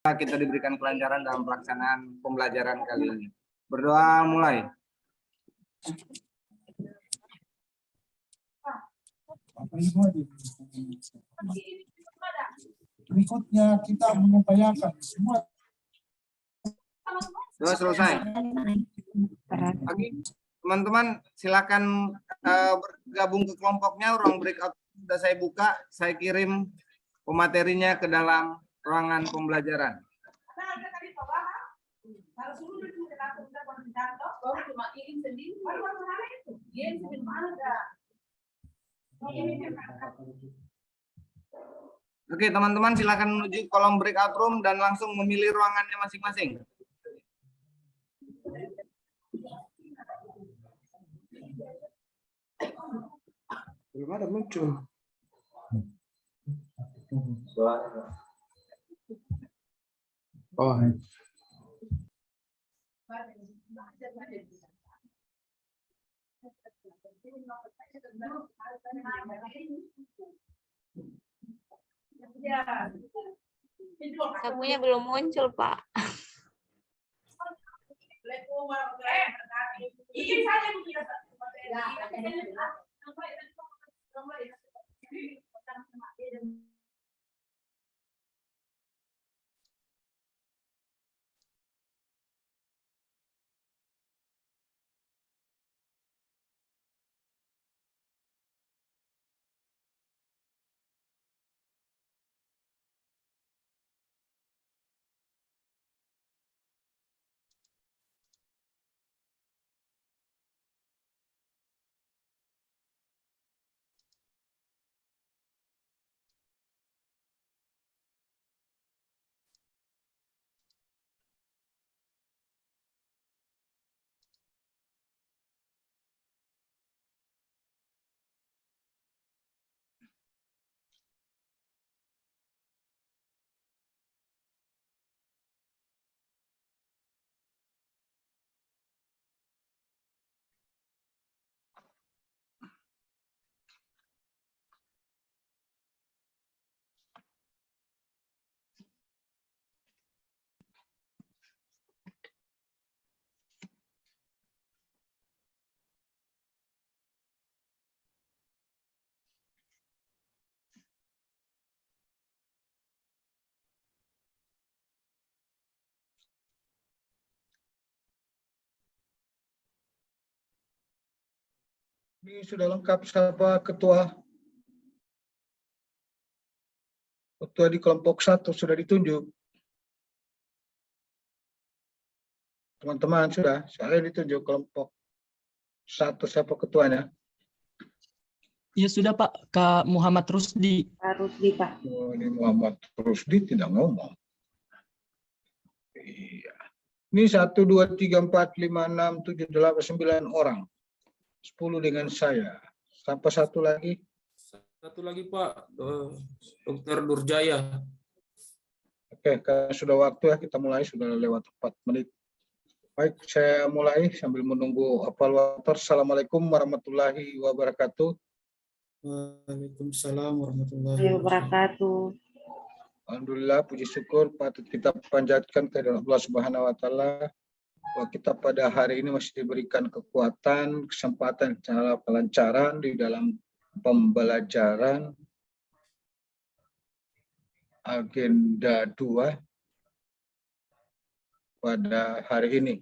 kita diberikan kelancaran dalam pelaksanaan pembelajaran kali ini. Berdoa mulai. Berikutnya kita mengupayakan semua. Doa selesai. Oke, teman-teman silakan bergabung ke kelompoknya. Ruang breakout sudah saya buka, saya kirim pematerinya ke dalam ruangan pembelajaran. Oke, teman-teman silakan menuju kolom breakout room dan langsung memilih ruangannya masing-masing. Belum ada muncul. Oh. Sapunya belum muncul, Pak. Ini sudah lengkap siapa ketua? Ketua di kelompok 1 sudah ditunjuk. Teman-teman sudah, saya ditunjuk kelompok 1 siapa ketuanya? Ya sudah Pak, Kak Muhammad Rusdi. Pak Rusdi, Pak. Oh, ini Muhammad Rusdi tidak ngomong. Iya. Ini 1, 2, 3, 4, 5, 6, 7, 8, 9 orang. 10 dengan saya. Sampai satu lagi? Satu lagi Pak, Dr. Durjaya. Oke, karena sudah waktu ya, kita mulai, sudah lewat 4 menit. Baik, saya mulai sambil menunggu evaluator. Assalamualaikum warahmatullahi wabarakatuh. Waalaikumsalam warahmatullahi Wabarakatuh. Alhamdulillah, puji syukur patut kita panjatkan kepada Allah Subhanahu wa taala bahwa kita pada hari ini masih diberikan kekuatan, kesempatan, kelancaran di dalam pembelajaran agenda 2 pada hari ini.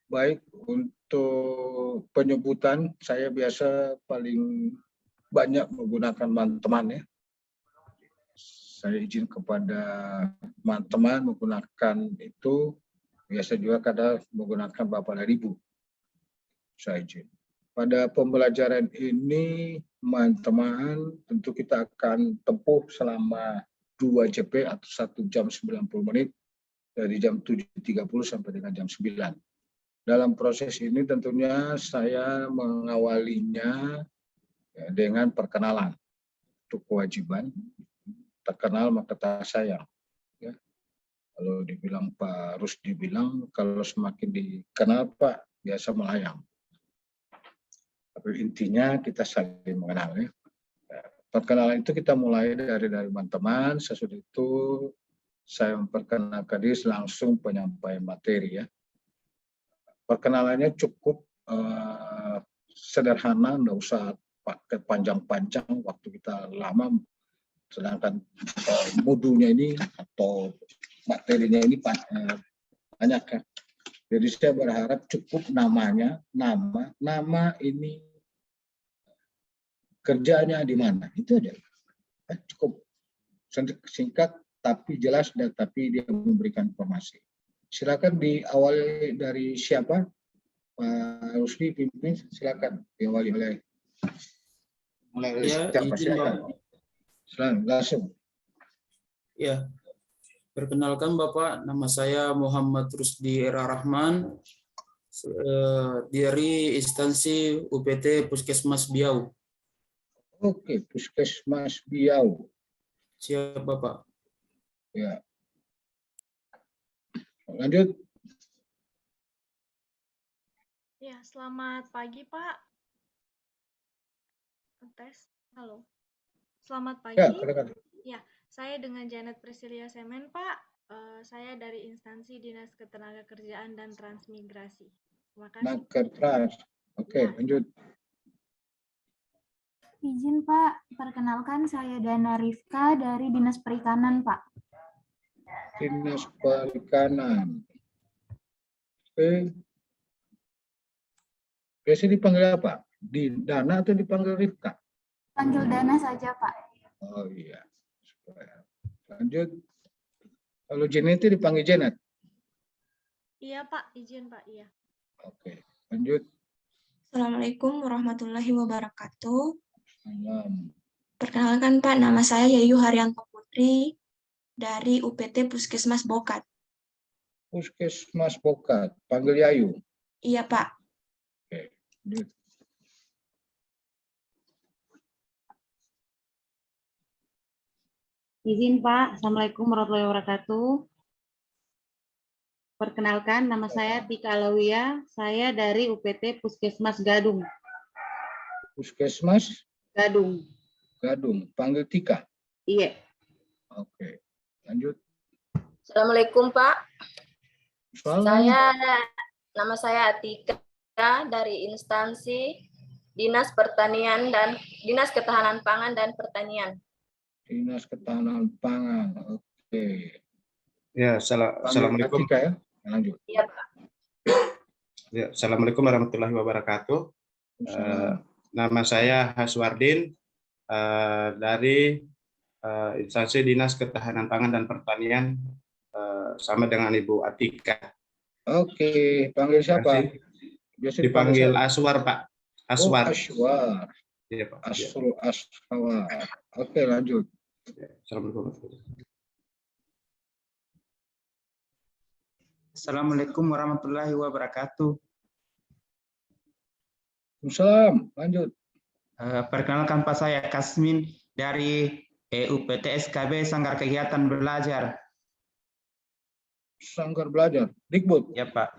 Baik, untuk penyebutan saya biasa paling banyak menggunakan teman-teman ya. Saya izin kepada teman-teman menggunakan itu, biasa juga kadang menggunakan Bapak dan Ibu. Saya izin. Pada pembelajaran ini, teman-teman, tentu kita akan tempuh selama 2 JP atau 1 jam 90 menit dari jam 7.30 sampai dengan jam 9. Dalam proses ini tentunya saya mengawalinya ya, dengan perkenalan. Untuk kewajiban, tak kenal maka tak sayang. Ya. Kalau dibilang Pak Rusdi bilang, kalau semakin dikenal Pak, biasa melayang. Tapi intinya kita saling mengenal. Ya. Perkenalan itu kita mulai dari teman-teman, sesudah itu saya memperkenalkan diri langsung penyampaian materi ya. Perkenalannya cukup sederhana, nggak usah pakai panjang-panjang waktu kita lama. Sedangkan modulnya ini atau materinya ini banyak kan. Jadi saya berharap cukup namanya, nama ini kerjanya di mana, itu aja. Cukup singkat tapi jelas dan tapi dia memberikan informasi. Silakan diawali dari siapa? Pak Rusdi pimpin, silakan diawali oleh mulai dari Ya, siapa, izin silakan. Bapak. Silakan langsung. Ya, perkenalkan Bapak, nama saya Muhammad Rusdi Era Rahman dari instansi UPT Puskesmas Biau. Oke, Puskesmas Biau. Siap Bapak. Ya. Lanjut. Ya, selamat pagi, Pak. Tes, halo. Selamat pagi. Ya, silakan. Saya dengan Janet Priscilia Semen, Pak. Saya dari instansi Dinas Ketenagakerjaan dan Transmigrasi. Terima kasih. Nakertras. Oke, lanjut. Izin Pak, perkenalkan saya Dana Rifka dari Dinas Perikanan Pak. Dinas Perikanan. Oke. Biasa dipanggil apa? Dana atau dipanggil Rifka? Panggil Dana saja Pak. Oh iya. Lanjut. Kalau Janet itu dipanggil Janet. Iya, Pak. Izin, Pak. Iya. Oke. Lanjut. Assalamualaikum warahmatullahi wabarakatuh. Salam. Perkenalkan Pak, nama saya Yayu Haryanto Putri dari UPT Puskesmas Bokat. Puskesmas Bokat. Panggil Yayu. Iya Pak. Oke. Lanjut. Izin Pak, Assalamualaikum warahmatullahi wabarakatuh. Perkenalkan, nama saya Tika Alawiyah, saya dari UPT Puskesmas Gadung. Puskesmas Gadung. Gadung. Panggil Tika. Iya. Oke. Lanjut. Assalamualaikum Pak. Salam. Nama saya Atika dari instansi Dinas Pertanian dan Dinas Ketahanan Pangan dan Pertanian. Dinas Ketahanan Pangan. Oke. Ya, assalamualaikum. Atika, ya. Lanjut. Iya Pak. Ya, assalamualaikum warahmatullahi wabarakatuh. Nama saya Haswardin dari instansi Dinas Ketahanan Pangan dan Pertanian sama dengan Ibu Atika. Oke, panggil siapa? Biasa dipanggil Aswar, Pak. Aswar. Oh, Aswar. Iya, Pak. Aswar. Oke, lanjut. Assalamualaikum warahmatullahi wabarakatuh. Salam, lanjut. Perkenalkan Pak, saya Kasmin dari UPT SKB Sanggar Kegiatan Belajar. Sanggar Belajar, Dikbud. Ya Pak.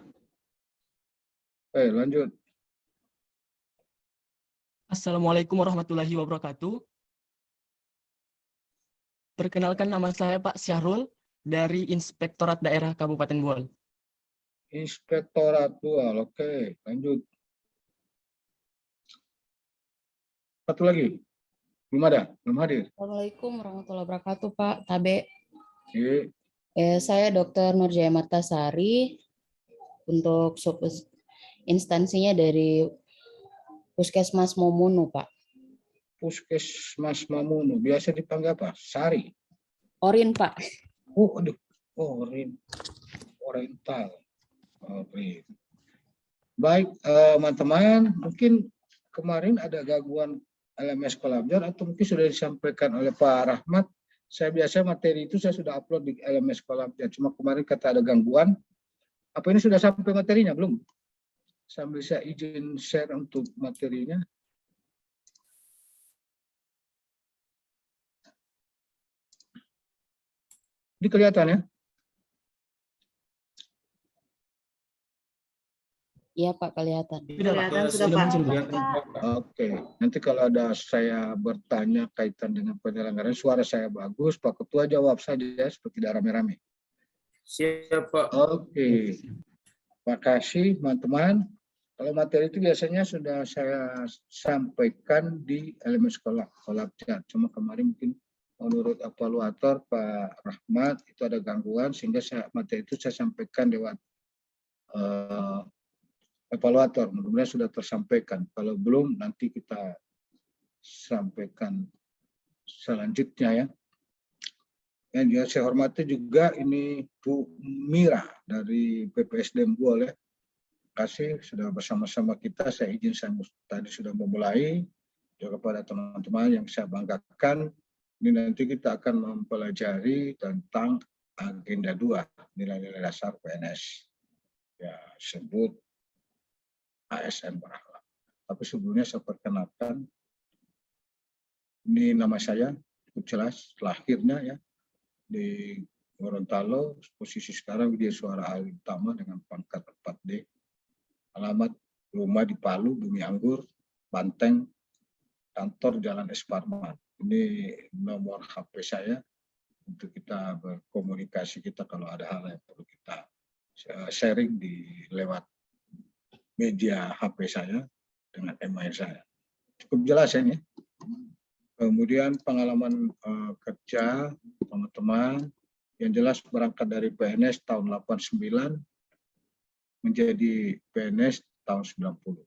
Oke, lanjut. Assalamualaikum warahmatullahi wabarakatuh. Perkenalkan, nama saya Pak Syahrul dari Inspektorat Daerah Kabupaten Buol. Inspektorat Buol, oke, lanjut. Satu lagi, belum ada, belum hadir. Assalamualaikum warahmatullahi wabarakatuh Pak Tabe. Oke. Saya Dr. Nurjaya Martasari untuk instansinya dari Puskesmas Momunu Pak. Puskesmas Momunu, biasa dipanggil apa? Sari. Orin Pak. Oh, aduh, Orin, Oriental. Orin. Baik, teman-teman, mungkin kemarin ada gangguan LMS Kolabjar atau mungkin sudah disampaikan oleh Pak Rahmat. Saya biasa materi itu saya sudah upload di LMS Kolabjar. Cuma kemarin kata ada gangguan. Apa ini sudah sampai materinya belum? Sambil saya izin share untuk materinya. Ini kelihatan ya? Iya Pak, kelihatan. Kelihatan Ya, sudah, Pak. muncul, Oke, nanti kalau ada saya bertanya kaitan dengan penyelenggaraan, suara saya bagus, Pak Ketua jawab saja seperti tidak rame-rame. Siap, Pak. Oke, makasih teman-teman. Kalau materi itu biasanya sudah saya sampaikan di elemen sekolah, kolab chat. Cuma kemarin mungkin menurut evaluator Pak Rahmat itu ada gangguan sehingga materi itu saya sampaikan lewat evaluator. Mudah-mudahan sudah tersampaikan. Kalau belum nanti kita sampaikan selanjutnya ya. Yang juga saya hormati juga ini Bu Mira dari PPSDM Buol ya. Terima kasih sudah bersama-sama kita. Saya izin saya tadi sudah memulai. Juga kepada teman-teman yang saya banggakan. Ini nanti kita akan mempelajari tentang agenda 2 nilai-nilai dasar PNS. Ya, sebut ASN berakhlak. Tapi sebelumnya saya perkenalkan, ini nama saya, cukup jelas, lahirnya ya, di Gorontalo, posisi sekarang dia suara ahli utama dengan pangkat 4D. Alamat rumah di Palu, Bumi Anggur, Banteng, kantor Jalan Es Parman. Ini nomor HP saya untuk kita berkomunikasi kita kalau ada hal yang perlu kita sharing di lewat media HP saya dengan email saya. Cukup jelas ini. Kemudian pengalaman kerja teman-teman yang jelas berangkat dari PNS tahun 89 menjadi PNS tahun 90.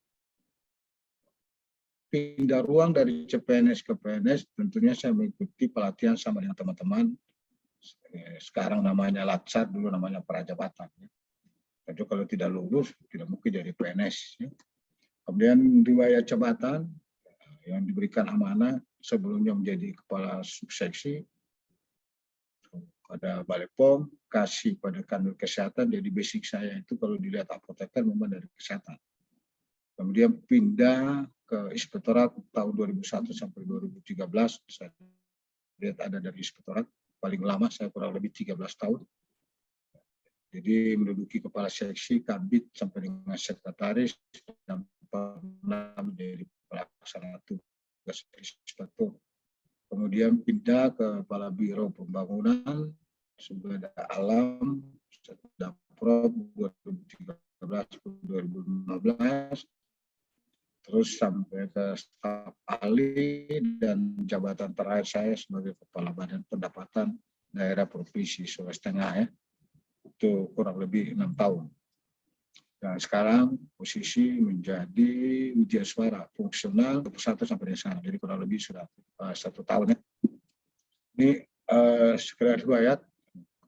Pindah ruang dari CPNS ke PNS tentunya saya mengikuti pelatihan sama dengan teman-teman. Sekarang namanya Latsar, dulu namanya Prajabatan. Jadi kalau tidak lulus tidak mungkin jadi PNS. Kemudian riwayat jabatan yang diberikan amanah sebelumnya menjadi kepala subseksi pada Balai POM, kasih pada kantor kesehatan. Jadi basic saya itu kalau dilihat apoteker memang dari kesehatan. Kemudian pindah ke inspektorat tahun 2001 sampai 2013. Saya lihat ada dari inspektorat paling lama saya kurang lebih 13 tahun. Jadi menduduki kepala seksi, kabit sampai dengan sekretaris dan pernah menjadi pelaksana tugas inspektur. Kemudian pindah ke kepala biro pembangunan sumber daya alam Daprop 2013-2015. Terus sampai ke staf ahli dan jabatan terakhir saya sebagai kepala badan pendapatan daerah provinsi Sulawesi Tengah ya. Itu kurang lebih 6 tahun. Dan sekarang posisi menjadi ujian suara fungsional 21 sampai dengan sekarang. Jadi kurang lebih sudah 1 tahun ya. Ini sekedar riwayat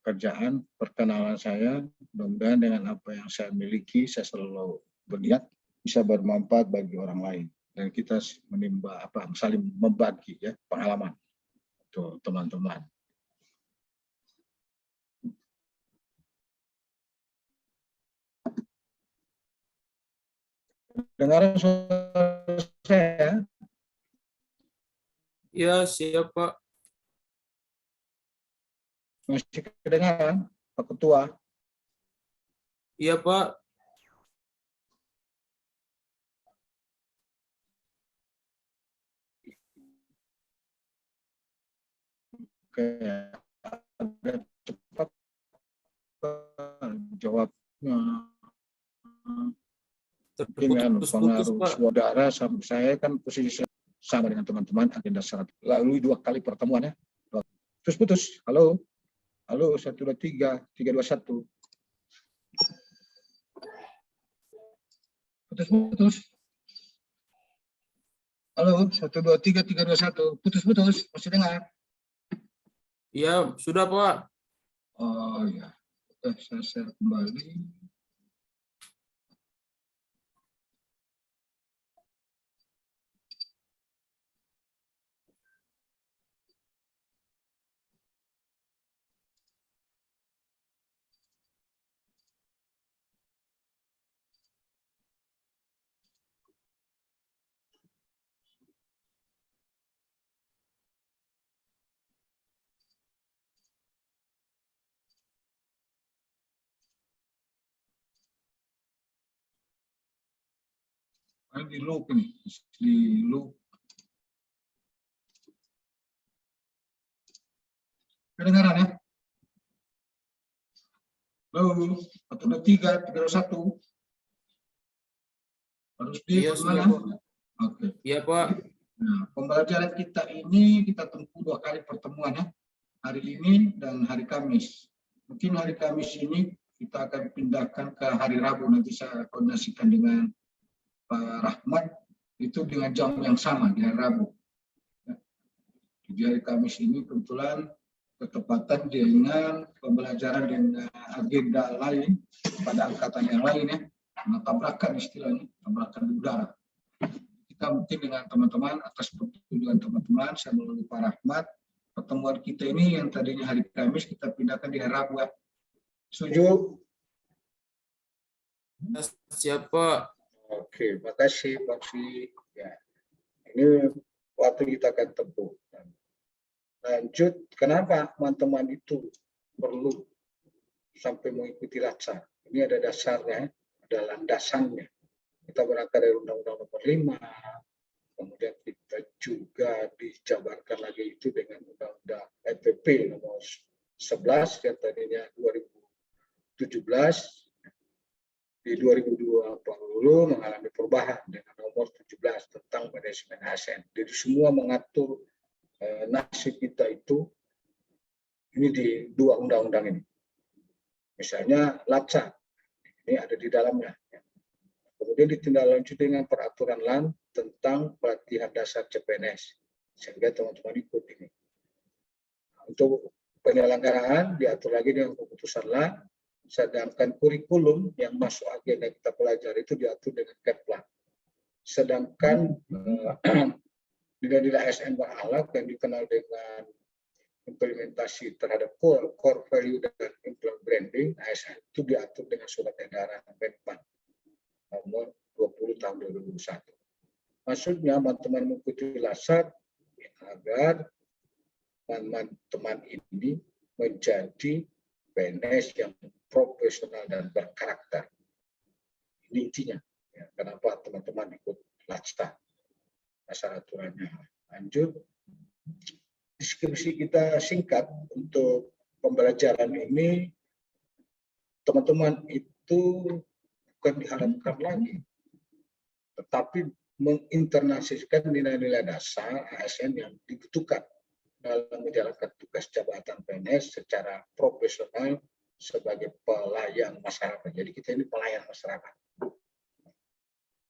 pekerjaan perkenalan saya. Mudah-mudahan dengan apa yang saya miliki saya selalu berniat bisa bermanfaat bagi orang lain dan kita menimba saling membagi ya pengalaman untuk teman-teman. Dengaran suara saya? Ya, siap Pak. Masih kedengaran Pak Ketua? Iya Pak. Oke, agak cepat jawabnya. Dengan pengaruh saudara sama saya kan posisi sama dengan teman-teman agenda syarat. Lalu 2 kali pertemuan ya. Putus. Halo. Halo 1 2 3 3 2 1. Putus. Halo 1 2 3 3 2 1. Putus. Masih dengar? Iya, sudah Pak. Oh ya. Saya share kembali. Di loop ini, di loop. Kedengaran ya? Halo, 123, 321. Harus di Iya, sudah, mana? Pak. Oke. Iya, Pak. Nah, pembelajaran kita ini kita tempuh 2 kali pertemuan ya. Hari ini dan hari Kamis. Mungkin hari Kamis ini kita akan pindahkan ke hari Rabu. Nanti saya koordinasikan dengan Pak Rahmat itu dengan jam yang sama di hari Rabu. Ya. Di hari Kamis ini kebetulan ketepatan dengan pembelajaran dengan agenda lain pada angkatan yang lain ya. Nah, tabrakan istilahnya, tabrakan di udara. Kita mungkin dengan teman-teman atas persetujuan teman-teman, saya melalui Pak Rahmat, pertemuan kita ini yang tadinya hari Kamis kita pindahkan di hari Rabu. Setuju? Siapa? Oke, makasih Pak Si. Ya, ini waktu kita akan tempuh. Lanjut, kenapa teman-teman itu perlu sampai mengikuti LACA? Ini ada dasarnya, ada landasannya. Kita berangkat dari Undang-Undang Nomor 5, kemudian kita juga dijabarkan lagi itu dengan Undang-Undang PP Nomor 11 yang tadinya 2017. Di 2020 mengalami perubahan dengan nomor 17 tentang manajemen ASN. Jadi semua mengatur nasib kita itu ini di 2 undang-undang ini. Misalnya LACA, ini ada di dalamnya. Kemudian ditindaklanjuti dengan peraturan LAN tentang pelatihan dasar CPNS. Sehingga teman-teman ikut ini. Untuk penyelenggaraan diatur lagi dengan keputusan LAN. Sedangkan kurikulum yang masuk agenda kita pelajari itu diatur dengan Keplan. Sedangkan nilai-nilai ASN berakhlak yang dikenal dengan implementasi terhadap core value dan employer branding ASN itu diatur dengan surat edaran Menpan nomor 20 tahun 2021. Maksudnya teman-teman mengikuti LASAR agar teman-teman ini menjadi PNS yang profesional dan berkarakter. Ini intinya. Ya, kenapa teman-teman ikut LACA? Asal aturannya. Lanjut. Deskripsi kita singkat untuk pembelajaran ini. Teman-teman itu bukan diharapkan lagi, tetapi menginternalisasikan nilai-nilai dasar ASN yang dibutuhkan dalam menjalankan tugas jabatan PNS secara profesional sebagai pelayan masyarakat. Jadi kita ini pelayan masyarakat.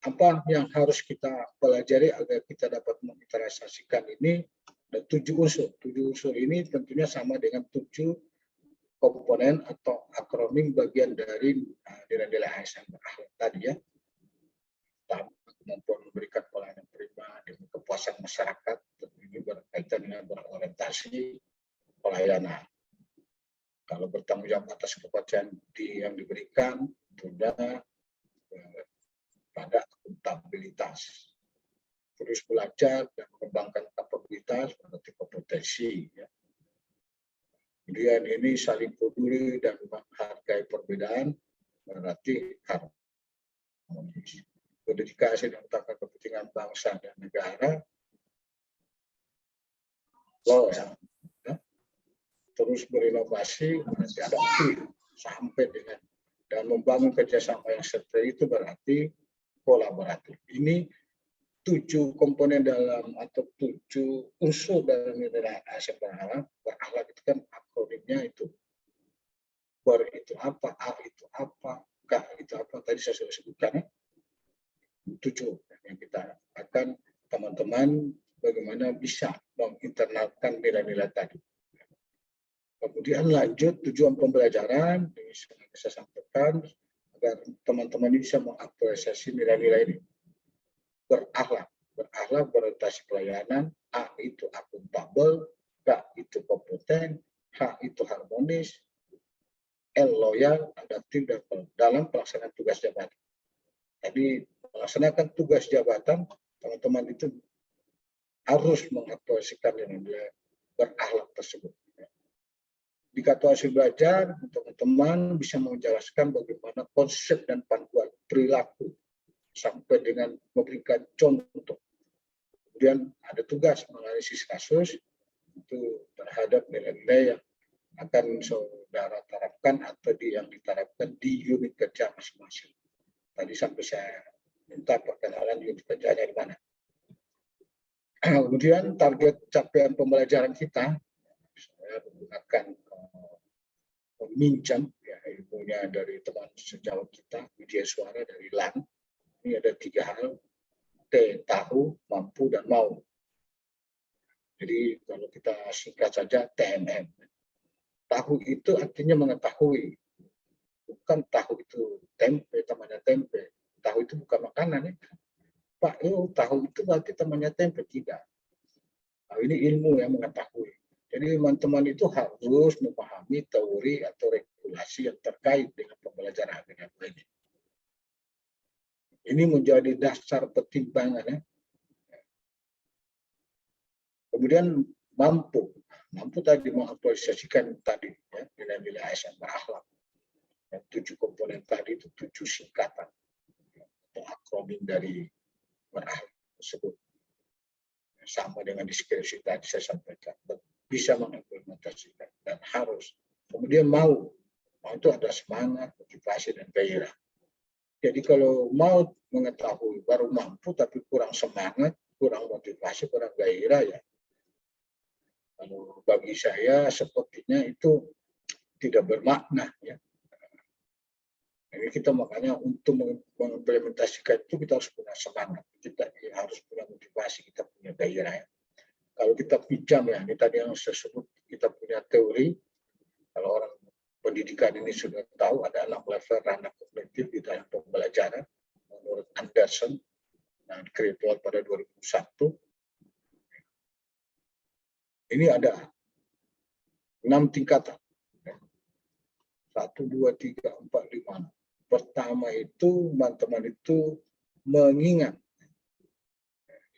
Apa yang harus kita pelajari agar kita dapat menginternalisasikan ini? Ada 7 unsur. 7 unsur ini tentunya sama dengan 7 komponen atau akronim bagian dari nilai-nilai ASN berakhlak tadi ya. Kemampuan memberikan pelayanan prima dengan kepuasan masyarakat, tentunya berkaitan dengan berorientasi pelayanan. Kalau bertanggung jawab atas kepercayaan yang diberikan, sudah pada akuntabilitas. Terus belajar dan mengembangkan kapabilitas berarti kompetensi. Ya. Kemudian ini saling peduli dan menghargai perbedaan berarti harmonis. Berdedikasi dan mengutamakan kepentingan bangsa dan negara. Ya. Terus berinovasi, berarti adaptif sampai dengan dan membangun kerjasama yang seperti itu berarti kolaboratif. Ini 7 komponen dalam atau 7 unsur dalam nilai ASN berakhlak itu kan akronimnya itu. Ber itu apa, A itu apa, K itu apa, tadi saya sudah sebutkan ya. 7 yang kita akan teman-teman bagaimana bisa menginternalkan nilai-nilai tadi. Kemudian lanjut tujuan pembelajaran, ini saya sampaikan agar teman-teman bisa mengapresiasi nilai-nilai ini. Berakhlak berorientasi pelayanan, A itu akuntabel, K itu kompeten, H itu harmonis, L loyal, adaptif dalam pelaksanaan tugas jabatan. Jadi melaksanakan tugas jabatan, teman-teman itu harus mengapresiasikan nilai berakhlak tersebut. Di Katuasi Belajar, teman-teman bisa menjelaskan bagaimana konsep dan panduan perilaku sampai dengan memberikan contoh. Kemudian ada tugas menganalisis kasus itu terhadap nilai-nilai yang akan saudara terapkan atau yang diterapkan di unit kerja masing-masing. Tadi sampai saya minta perkenalan unit kerjanya di mana. Kemudian target capaian pembelajaran kita, saya menggunakan meminjam ya, ilmunya dari teman sejawat kita, media suara dari LAN. Ini ada 3 hal, T, tahu, mampu, dan mau. Jadi kalau kita singkat saja TMM. Tahu itu artinya mengetahui. Bukan tahu itu tempe, temannya tempe. Tahu itu bukan makanan ya. Pak, tahu itu berarti temannya tempe. Tidak. Nah, ini ilmu yang mengetahui. Jadi teman-teman itu harus memahami teori atau regulasi yang terkait dengan pembelajaran agenda ini. Ini menjadi dasar pertimbangan ya. Kemudian mampu tadi mengaktualisasikan tadi ya, nilai-nilai ASN berakhlak. 7 komponen tadi itu 7 singkatan atau akronim dari berakhlak tersebut. Sama dengan deskripsi tadi saya sampaikan, bisa mengimplementasikan dan harus. Kemudian mau itu ada semangat, motivasi, dan gairah. Jadi kalau mau mengetahui baru mampu tapi kurang semangat, kurang motivasi, kurang gairah ya. Kalau bagi saya sepertinya itu tidak bermakna ya. Ini kita makanya untuk mengimplementasikan itu kita harus punya semangat, kita harus punya motivasi, kita punya gairah ya. Kalau kita pinjam ya, ini tadi yang saya sebut kita punya teori. Kalau orang pendidikan ini sudah tahu ada 6 level ranah kognitif di dalam pembelajaran menurut Anderson dan Kripal pada 2001. Ini ada 6 tingkatan. 1, 2, 3, 4, 5. Pertama itu teman-teman itu mengingat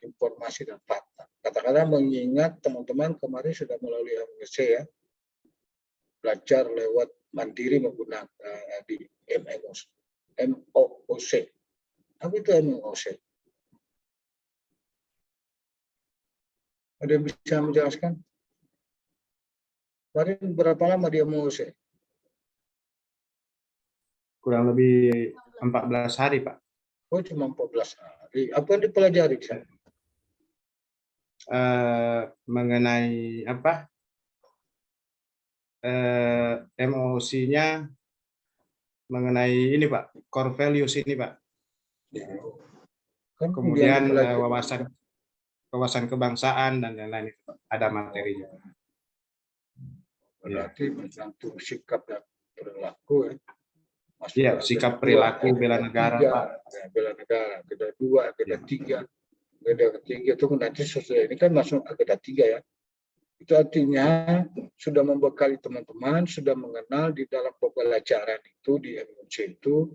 informasi dan fakta. Kata-kata mengingat teman-teman kemarin sudah melalui MOC ya. Belajar lewat mandiri menggunakan di MOOC. Apa itu MOOC? Ada yang bisa menjelaskan? Kemarin berapa lama dia MOOC? Kurang lebih 14 hari, Pak. Oh, cuma 14 hari. Apa yang dipelajari? Mengenai apa? MOC-nya mengenai ini, Pak. Core values ini, Pak. Kemudian wawasan kebangsaan dan lain-lain itu, Pak. Ada materinya. Berarti tergantung sikap dan perilaku ya. Iya, sikap perilaku bela negara, Pak. Ya, bela negara, agenda 2, agenda 3. Agenda 3 itu nanti sesuai, ini kan masuk agenda 3 ya. Itu artinya sudah membekali teman-teman, sudah mengenal di dalam pembelajaran itu, di MOC itu,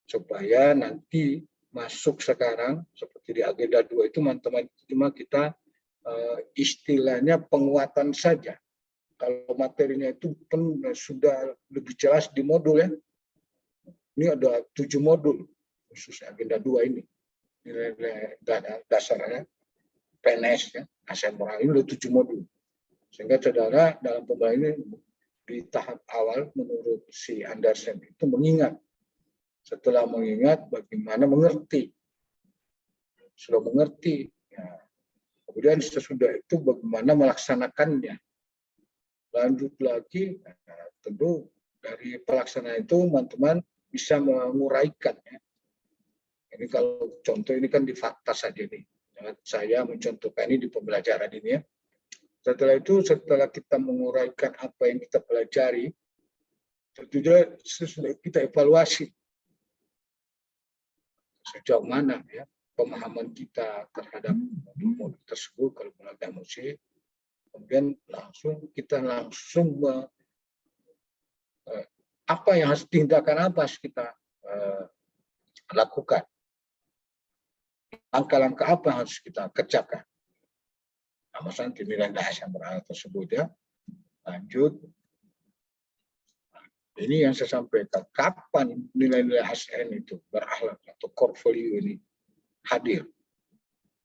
supaya nanti masuk sekarang, seperti di agenda 2 itu, teman-teman cuma kita istilahnya penguatan saja. Kalau materinya itu pun sudah lebih jelas di modul ya. Ini ada 7 modul khusus agenda 2 ini. Nilai dasarnya PNS ya, ASN moral ini ada 7 modul. Sehingga saudara dalam pembelajaran ini di tahap awal menurut si Anderson itu mengingat. Setelah mengingat bagaimana mengerti. Sudah mengerti. Ya. Kemudian sesudah itu bagaimana melaksanakannya. Lanjut lagi, tentu dari pelaksanaan itu teman-teman bisa menguraikan ya. Ini kalau contoh ini kan di fakta saja nih. Saya mencontohkan ini di pembelajaran ini ya. Setelah itu, setelah kita menguraikan apa yang kita pelajari, tentunya sesudah kita evaluasi sejauh mana ya pemahaman kita terhadap modul tersebut kalau melakukan MOC. Kemudian kita langsung apa yang harus tindakan apa harus kita lakukan, langkah-langkah apa yang harus kita kerjakan. Nah, maksudnya nilai dasar berakhlak tersebut ya. Lanjut Ini yang saya sampaikan. Kapan nilai-nilai ASN itu berakhlak atau core value ini hadir?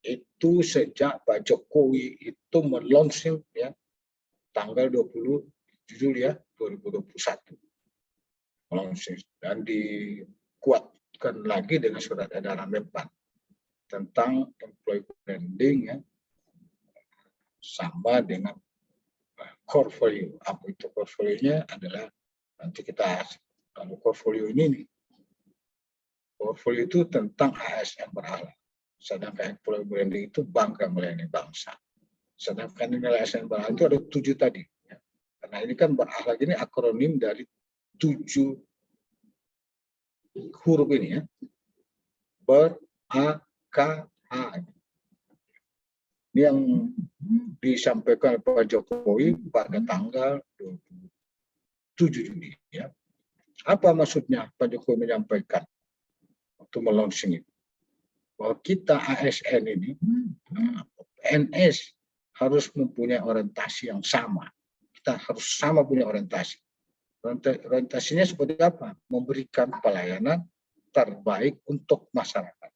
Itu sejak Pak Jokowi itu melunching ya tanggal 20 Juli ya 2021. Melunching dan dikuatkan lagi dengan surat edaran Menpan tentang employee branding ya sama dengan core value. Apa itu core value-nya adalah nanti kita kalau core value ini nih. Core value itu tentang ASN berakhlak. Sedangkan employee branding itu bangga melayani bangsa. Sedangkan nilai ASN berakhlak itu ada 7 tadi. Ya. Karena ini kan berakhlak ini akronim dari 7 huruf ini ya. Ber-A-K-H. Ini yang disampaikan oleh Pak Jokowi pada tanggal 27 Juni. Ya. Apa maksudnya Pak Jokowi menyampaikan waktu melaunching itu? Bahwa kita ASN ini, PNS harus mempunyai orientasi yang sama. Kita harus sama punya orientasi. Orientasinya seperti apa? Memberikan pelayanan terbaik untuk masyarakat.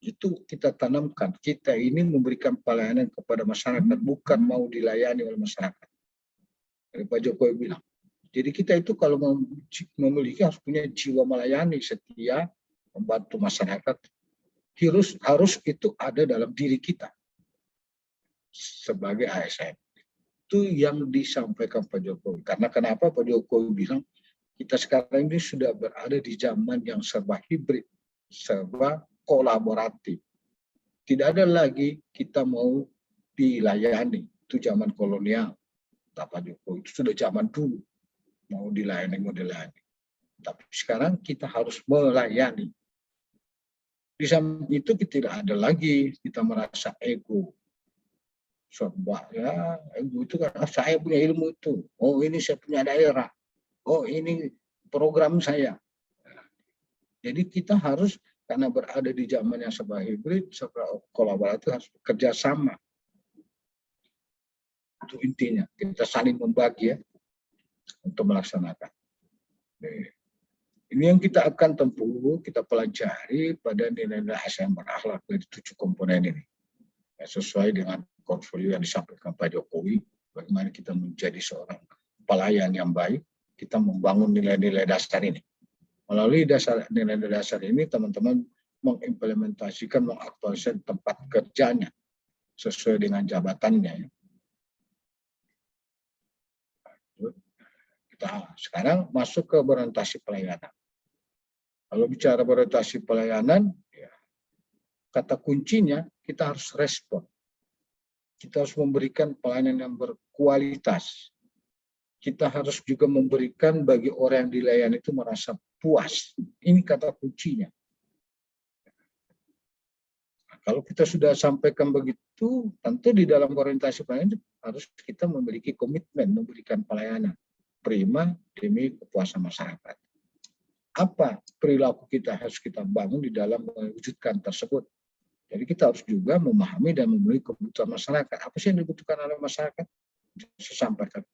Itu kita tanamkan. Kita ini memberikan pelayanan kepada masyarakat, bukan mau dilayani oleh masyarakat. Dari Pak Jokowi bilang. Jadi kita itu kalau memiliki harus punya jiwa melayani, setia, membantu masyarakat. Harus itu ada dalam diri kita sebagai ASN. Itu yang disampaikan Pak Jokowi. Karena kenapa Pak Jokowi bilang kita sekarang ini sudah berada di zaman yang serba hibrid, serba kolaboratif. Tidak ada lagi kita mau dilayani. Itu zaman kolonial. Pak Jokowi itu sudah zaman dulu. Mau dilayani. Tapi sekarang kita harus melayani. Di samping itu tidak ada lagi kita merasa ego. Sebab ya ego itu kan saya punya ilmu itu. Oh ini saya punya daerah. Oh ini program saya. Jadi kita harus karena berada di zaman yang serba hibrid, serba kolaboratif harus bekerja sama. Itu intinya. Kita saling membagi ya untuk melaksanakan. Ini yang kita akan tempuh, kita pelajari pada nilai-nilai ASN berakhlak dari 7 komponen ini. Ya, sesuai dengan portfolio yang disampaikan Pak Jokowi, bagaimana kita menjadi seorang pelayan yang baik, kita membangun nilai-nilai dasar ini. Melalui nilai-nilai dasar ini, teman-teman mengimplementasikan, mengaktualisasi tempat kerjanya sesuai dengan jabatannya. Kita sekarang masuk ke orientasi pelayanan. Kalau bicara orientasi pelayanan, ya, kata kuncinya kita harus respon. Kita harus memberikan pelayanan yang berkualitas. Kita harus juga memberikan bagi orang yang dilayani itu merasa puas. Ini kata kuncinya. Nah, kalau kita sudah sampaikan begitu, tentu di dalam orientasi pelayanan harus kita memiliki komitmen memberikan pelayanan prima demi kepuasan masyarakat. Apa perilaku kita harus kita bangun di dalam mewujudkan tersebut. Jadi kita harus juga memahami dan memenuhi kebutuhan masyarakat. Apa sih yang dibutuhkan oleh masyarakat? Saya sampaikan.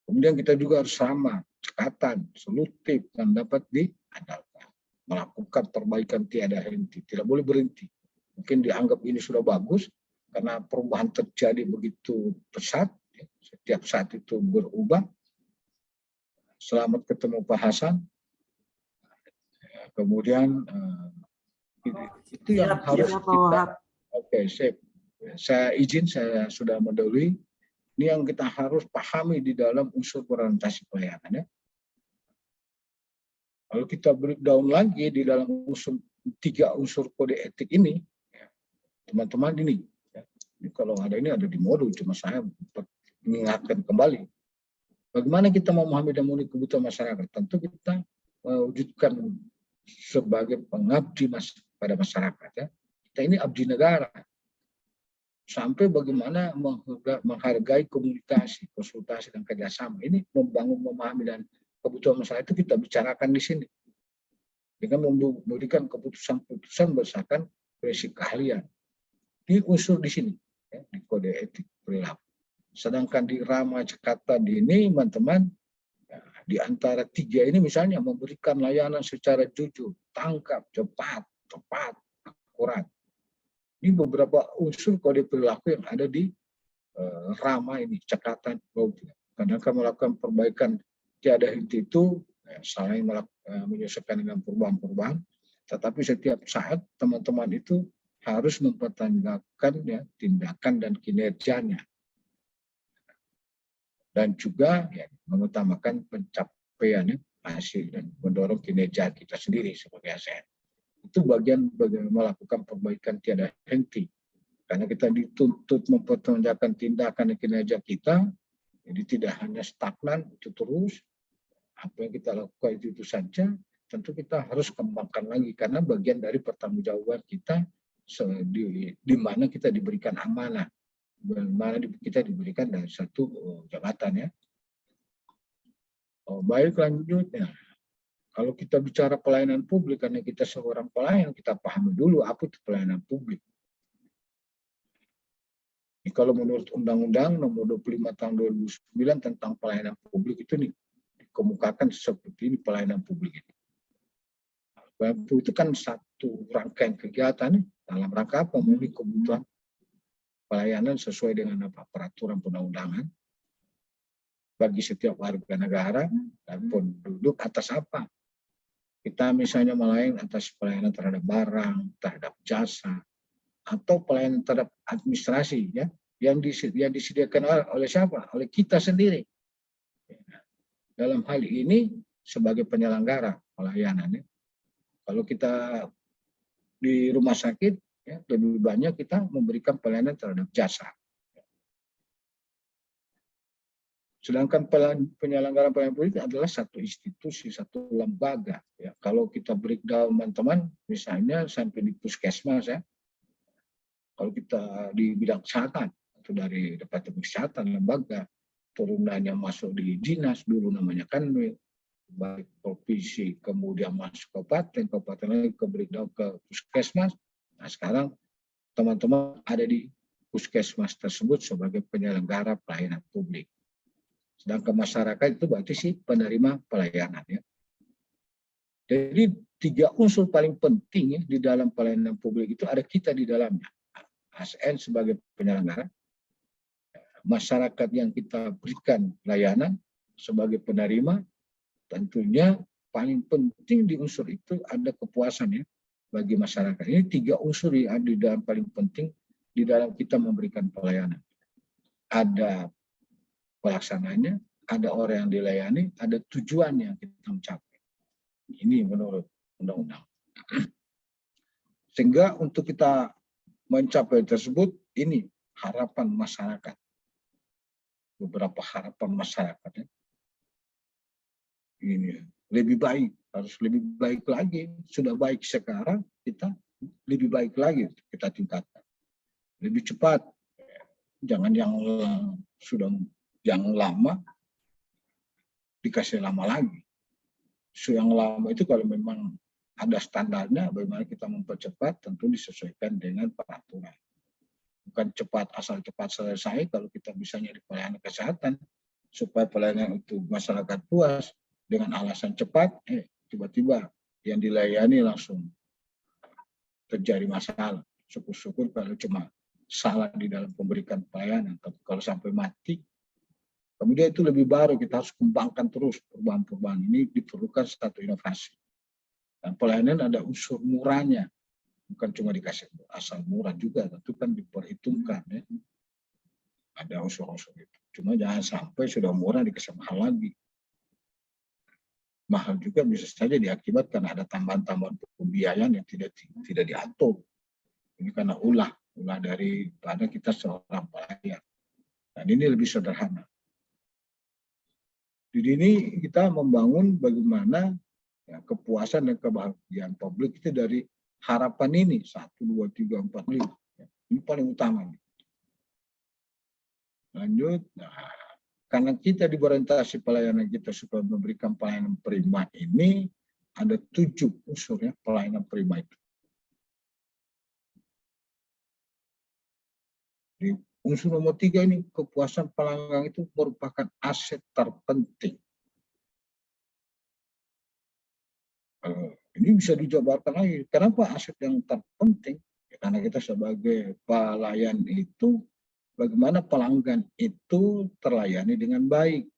Kemudian kita juga harus sama, cekatan, solutif, dan dapat diandalkan. Melakukan perbaikan tiada henti, tidak boleh berhenti. Mungkin dianggap ini sudah bagus, karena perubahan terjadi begitu pesat, setiap saat itu berubah. Selamat ketemu Pak Hasan. Kemudian itu yang harus kita. Oke, sip. Saya izin, saya sudah mendahului. Ini yang kita harus pahami di dalam unsur orientasi pelayanan. Ya. Kalau kita breakdown lagi di dalam unsur 3 unsur kode etik ini, teman-teman ini, ya, ini kalau ada ini ada di modul, cuma saya mengingatkan kembali. Bagaimana kita memahami dan memenuhi kebutuhan masyarakat? Tentu kita mewujudkan sebagai pengabdi pada masyarakat. Ya. Kita ini abdi negara. Sampai bagaimana menghargai komunikasi, konsultasi, dan kerjasama. Ini membangun, memahami, dan kebutuhan masyarakat itu kita bicarakan di sini. Dengan memberikan keputusan-keputusan berdasarkan prinsip keahlian. Ini unsur di sini, ya, di kode etik perilaku. Sedangkan di Rama Jakarta ini, teman-teman, di antara tiga ini misalnya memberikan layanan secara jujur, tangkap, cepat, tepat, akurat. Ini beberapa unsur kode perilaku yang ada di RAMA ini, catatan. Karena kami melakukan perbaikan tiada henti itu selain menyesuaikan dengan perubahan-perubahan, tetapi setiap saat teman-teman itu harus mempertanyakan ya, tindakan dan kinerjanya. Dan juga ya, mengutamakan pencapaian hasil dan mendorong kinerja kita sendiri sebagai ASN. Itu bagian melakukan perbaikan tiada henti. Karena kita dituntut mempertanggungjawabkan tindakan dan kinerja kita, jadi tidak hanya stagnan itu terus, apa yang kita lakukan itu saja, tentu kita harus kembangkan lagi karena bagian dari pertanggungjawaban kita di mana kita diberikan amanah, di mana kita diberikan dari satu jabatan ya. Baik, lanjutnya. Kalau kita bicara pelayanan publik, karena kita seorang pelayan, kita pahami dulu apa itu pelayanan publik. Kalau menurut Undang-Undang Nomor 25 Tahun 2009 tentang pelayanan publik itu dikemukakan seperti ini pelayanan publik ini. Pelayanan publik itu kan satu rangkaian kegiatan dalam rangka memenuhi kebutuhan pelayanan sesuai dengan peraturan perundang-undangan bagi setiap warga negara dan penduduk atas apa? Kita misalnya melayani atas pelayanan terhadap barang, terhadap jasa, atau pelayanan terhadap administrasi ya yang disediakan oleh siapa? Oleh kita sendiri. Dalam hal ini sebagai penyelenggara pelayanan ya. Kalau kita di rumah sakit ya, lebih banyak kita memberikan pelayanan terhadap jasa. Sedangkan penyelenggaraan pelayanan publik adalah satu institusi, satu lembaga. Ya. Kalau kita breakdown teman-teman, misalnya sampai di puskesmas ya, kalau kita di bidang kesehatan atau dari Departemen Kesehatan lembaga turunannya masuk di dinas dulu namanya Kanwil, baik provinsi kemudian masuk kabupaten lagi ke breakdown ke puskesmas. Nah sekarang teman-teman ada di puskesmas tersebut sebagai penyelenggara pelayanan publik. Sedangkan masyarakat itu berarti sih penerima pelayanan ya. Jadi 3 unsur paling penting ya, di dalam pelayanan publik itu ada kita di dalamnya. ASN sebagai penyelenggara, masyarakat yang kita berikan layanan sebagai penerima, tentunya paling penting di unsur itu ada kepuasan ya bagi masyarakat. Ini 3 unsur yang ada di dalam paling penting di dalam kita memberikan pelayanan. Ada pelaksananya, ada orang yang dilayani, ada tujuan yang kita mencapai. Ini menurut undang-undang. Sehingga untuk kita mencapai tersebut, ini harapan masyarakat. Beberapa harapan masyarakat. Ya. Ini lebih baik, harus lebih baik lagi. Sudah baik sekarang, kita lebih baik lagi kita tingkatkan. Lebih cepat. Jangan yang sudah yang lama dikasih lama lagi. So, yang lama itu kalau memang ada standarnya, bagaimana kita mempercepat, tentu disesuaikan dengan peraturan. Bukan cepat, asal cepat selesai, kalau kita bisanya di pelayanan kesehatan, supaya pelayanan itu masyarakat puas, dengan alasan cepat, tiba-tiba yang dilayani langsung terjadi masalah. Syukur-syukur kalau cuma salah di dalam pemberikan pelayanan, tapi kalau sampai mati, kemudian itu lebih baru, kita harus kembangkan terus perubahan-perubahan ini, diperlukan satu inovasi. Dan pelayanan ada unsur murahnya, bukan cuma dikasih asal murah juga, tentu kan diperhitungkan ya. Ada unsur-unsur itu. Cuma jangan sampai sudah murah dikasih mahal lagi. Mahal juga bisa saja diakibatkan ada tambahan-tambahan pembiayaan yang tidak diatur. Ini karena ulah daripada kita seorang pelayan. Dan ini lebih sederhana. Di sini kita membangun bagaimana ya, kepuasan dan kebahagiaan publik itu dari harapan ini 1, 2, 3, 4, 5. Ini paling utama. Lanjut. Nah, karena kita di orientasi pelayanan kita supaya memberikan pelayanan prima ini ada 7 unsur ya pelayanan prima itu. Di unsur nomor 3 ini kepuasan pelanggan itu merupakan aset terpenting. Ini bisa dijabarkan lagi. Kenapa aset yang terpenting? Ya, karena kita sebagai pelayan itu, bagaimana pelanggan itu terlayani dengan baik.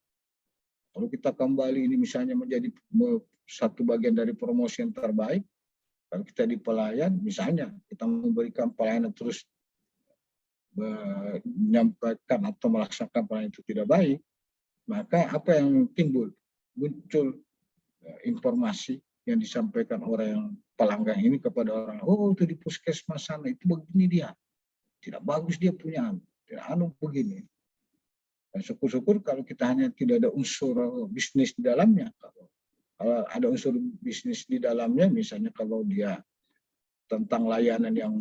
Kalau kita kembali ini misalnya menjadi satu bagian dari promosi yang terbaik, kalau kita di pelayan, misalnya kita memberikan pelayanan terus menyampaikan atau melaksanakan pelayanan itu tidak baik, maka apa yang timbul? Muncul informasi yang disampaikan oleh yang pelanggan ini kepada orang, oh itu di puskesmas sana itu begini dia, tidak bagus dia punya, tidak begini. Dan syukur-syukur kalau kita hanya tidak ada unsur bisnis di dalamnya. Kalau ada unsur bisnis di dalamnya, misalnya kalau dia tentang layanan yang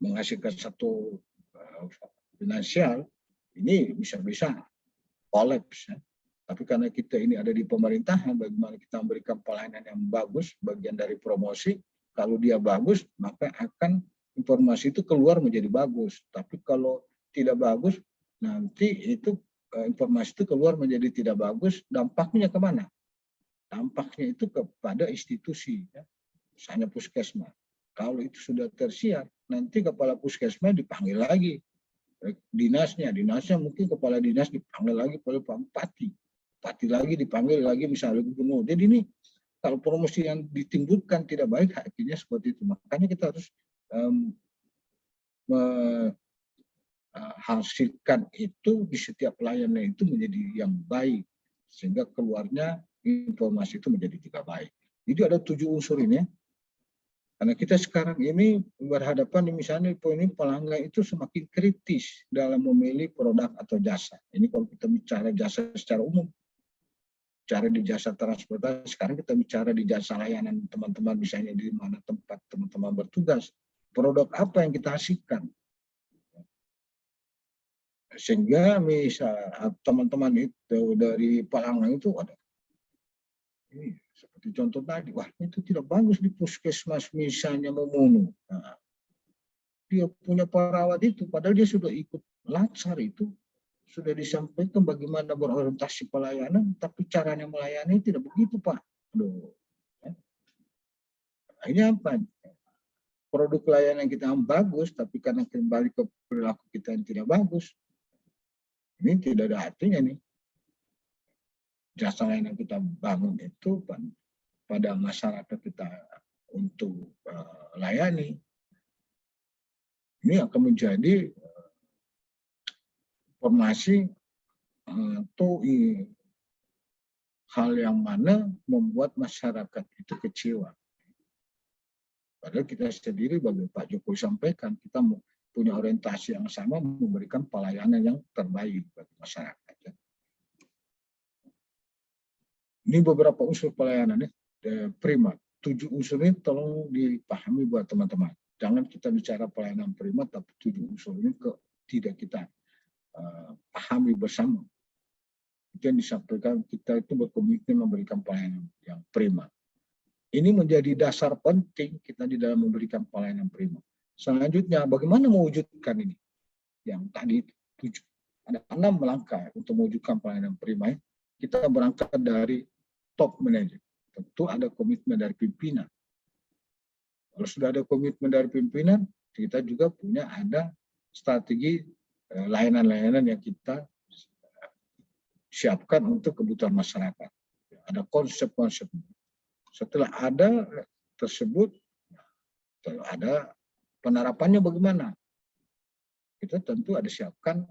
menghasilkan satu finansial, ini bisa-bisa kolaps. Ya. Tapi karena kita ini ada di pemerintahan, bagaimana kita memberikan pelayanan yang bagus, bagian dari promosi, kalau dia bagus, maka akan informasi itu keluar menjadi bagus. Tapi kalau tidak bagus, nanti itu informasi itu keluar menjadi tidak bagus, dampaknya kemana? Dampaknya itu kepada institusi, ya. Misalnya puskesmas. Kalau itu sudah tersiar, nanti kepala puskesmas dipanggil lagi. Dinasnya mungkin kepala dinas dipanggil lagi oleh Pak Bupati. Bupati lagi dipanggil lagi misalnya gubernur. Jadi ini kalau promosi yang ditimbulkan tidak baik, akhirnya seperti itu. Makanya kita harus hasilkan itu di setiap pelayanan itu menjadi yang baik, sehingga keluarnya informasi itu menjadi tidak baik. Jadi ada 7 unsur ini. Karena kita sekarang ini berhadapan misalnya poin ini pelanggan itu semakin kritis dalam memilih produk atau jasa. Ini kalau kita bicara jasa secara umum. Bicara di jasa transportasi, sekarang kita bicara di jasa layanan teman-teman misalnya di mana tempat teman-teman bertugas. Produk apa yang kita hasilkan? Sehingga misal teman-teman itu dari pelanggan itu ada. Ini seperti contoh tadi, wah itu tidak bagus di puskesmas misalnya Momunu. Nah, dia punya perawat itu, padahal dia sudah ikut latsar itu, sudah disampaikan bagaimana berorientasi pelayanan, tapi caranya melayani tidak begitu, Pak. Aduh. Akhirnya apa? Produk layanan kita yang bagus, tapi karena kembali ke perilaku kita yang tidak bagus, ini tidak ada artinya nih. Jasa layanan kita bangun itu pada masyarakat kita untuk layani, ini akan menjadi informasi atau hal yang mana membuat masyarakat itu kecewa. Padahal kita sendiri, bagi Pak Jokowi sampaikan, kita punya orientasi yang sama, memberikan pelayanan yang terbaik bagi masyarakat. Ini beberapa unsur pelayanan prima. 7 unsur ini tolong dipahami buat teman-teman. Jangan kita bicara pelayanan prima, tapi 7 unsur ini tidak kita pahami bersama. Itu yang disampaikan, kita itu berkomitmen memberikan pelayanan yang prima. Ini menjadi dasar penting kita di dalam memberikan pelayanan prima. Selanjutnya, bagaimana mewujudkan ini? Yang tadi 7. Ada 6 langkah untuk mewujudkan pelayanan prima. Kita berangkat dari top manager. Tentu ada komitmen dari pimpinan. Kalau sudah ada komitmen dari pimpinan, kita juga punya ada strategi layanan-layanan yang kita siapkan untuk kebutuhan masyarakat. Ada konsep-konsep. Setelah ada tersebut, ada penerapannya bagaimana? Kita tentu ada siapkan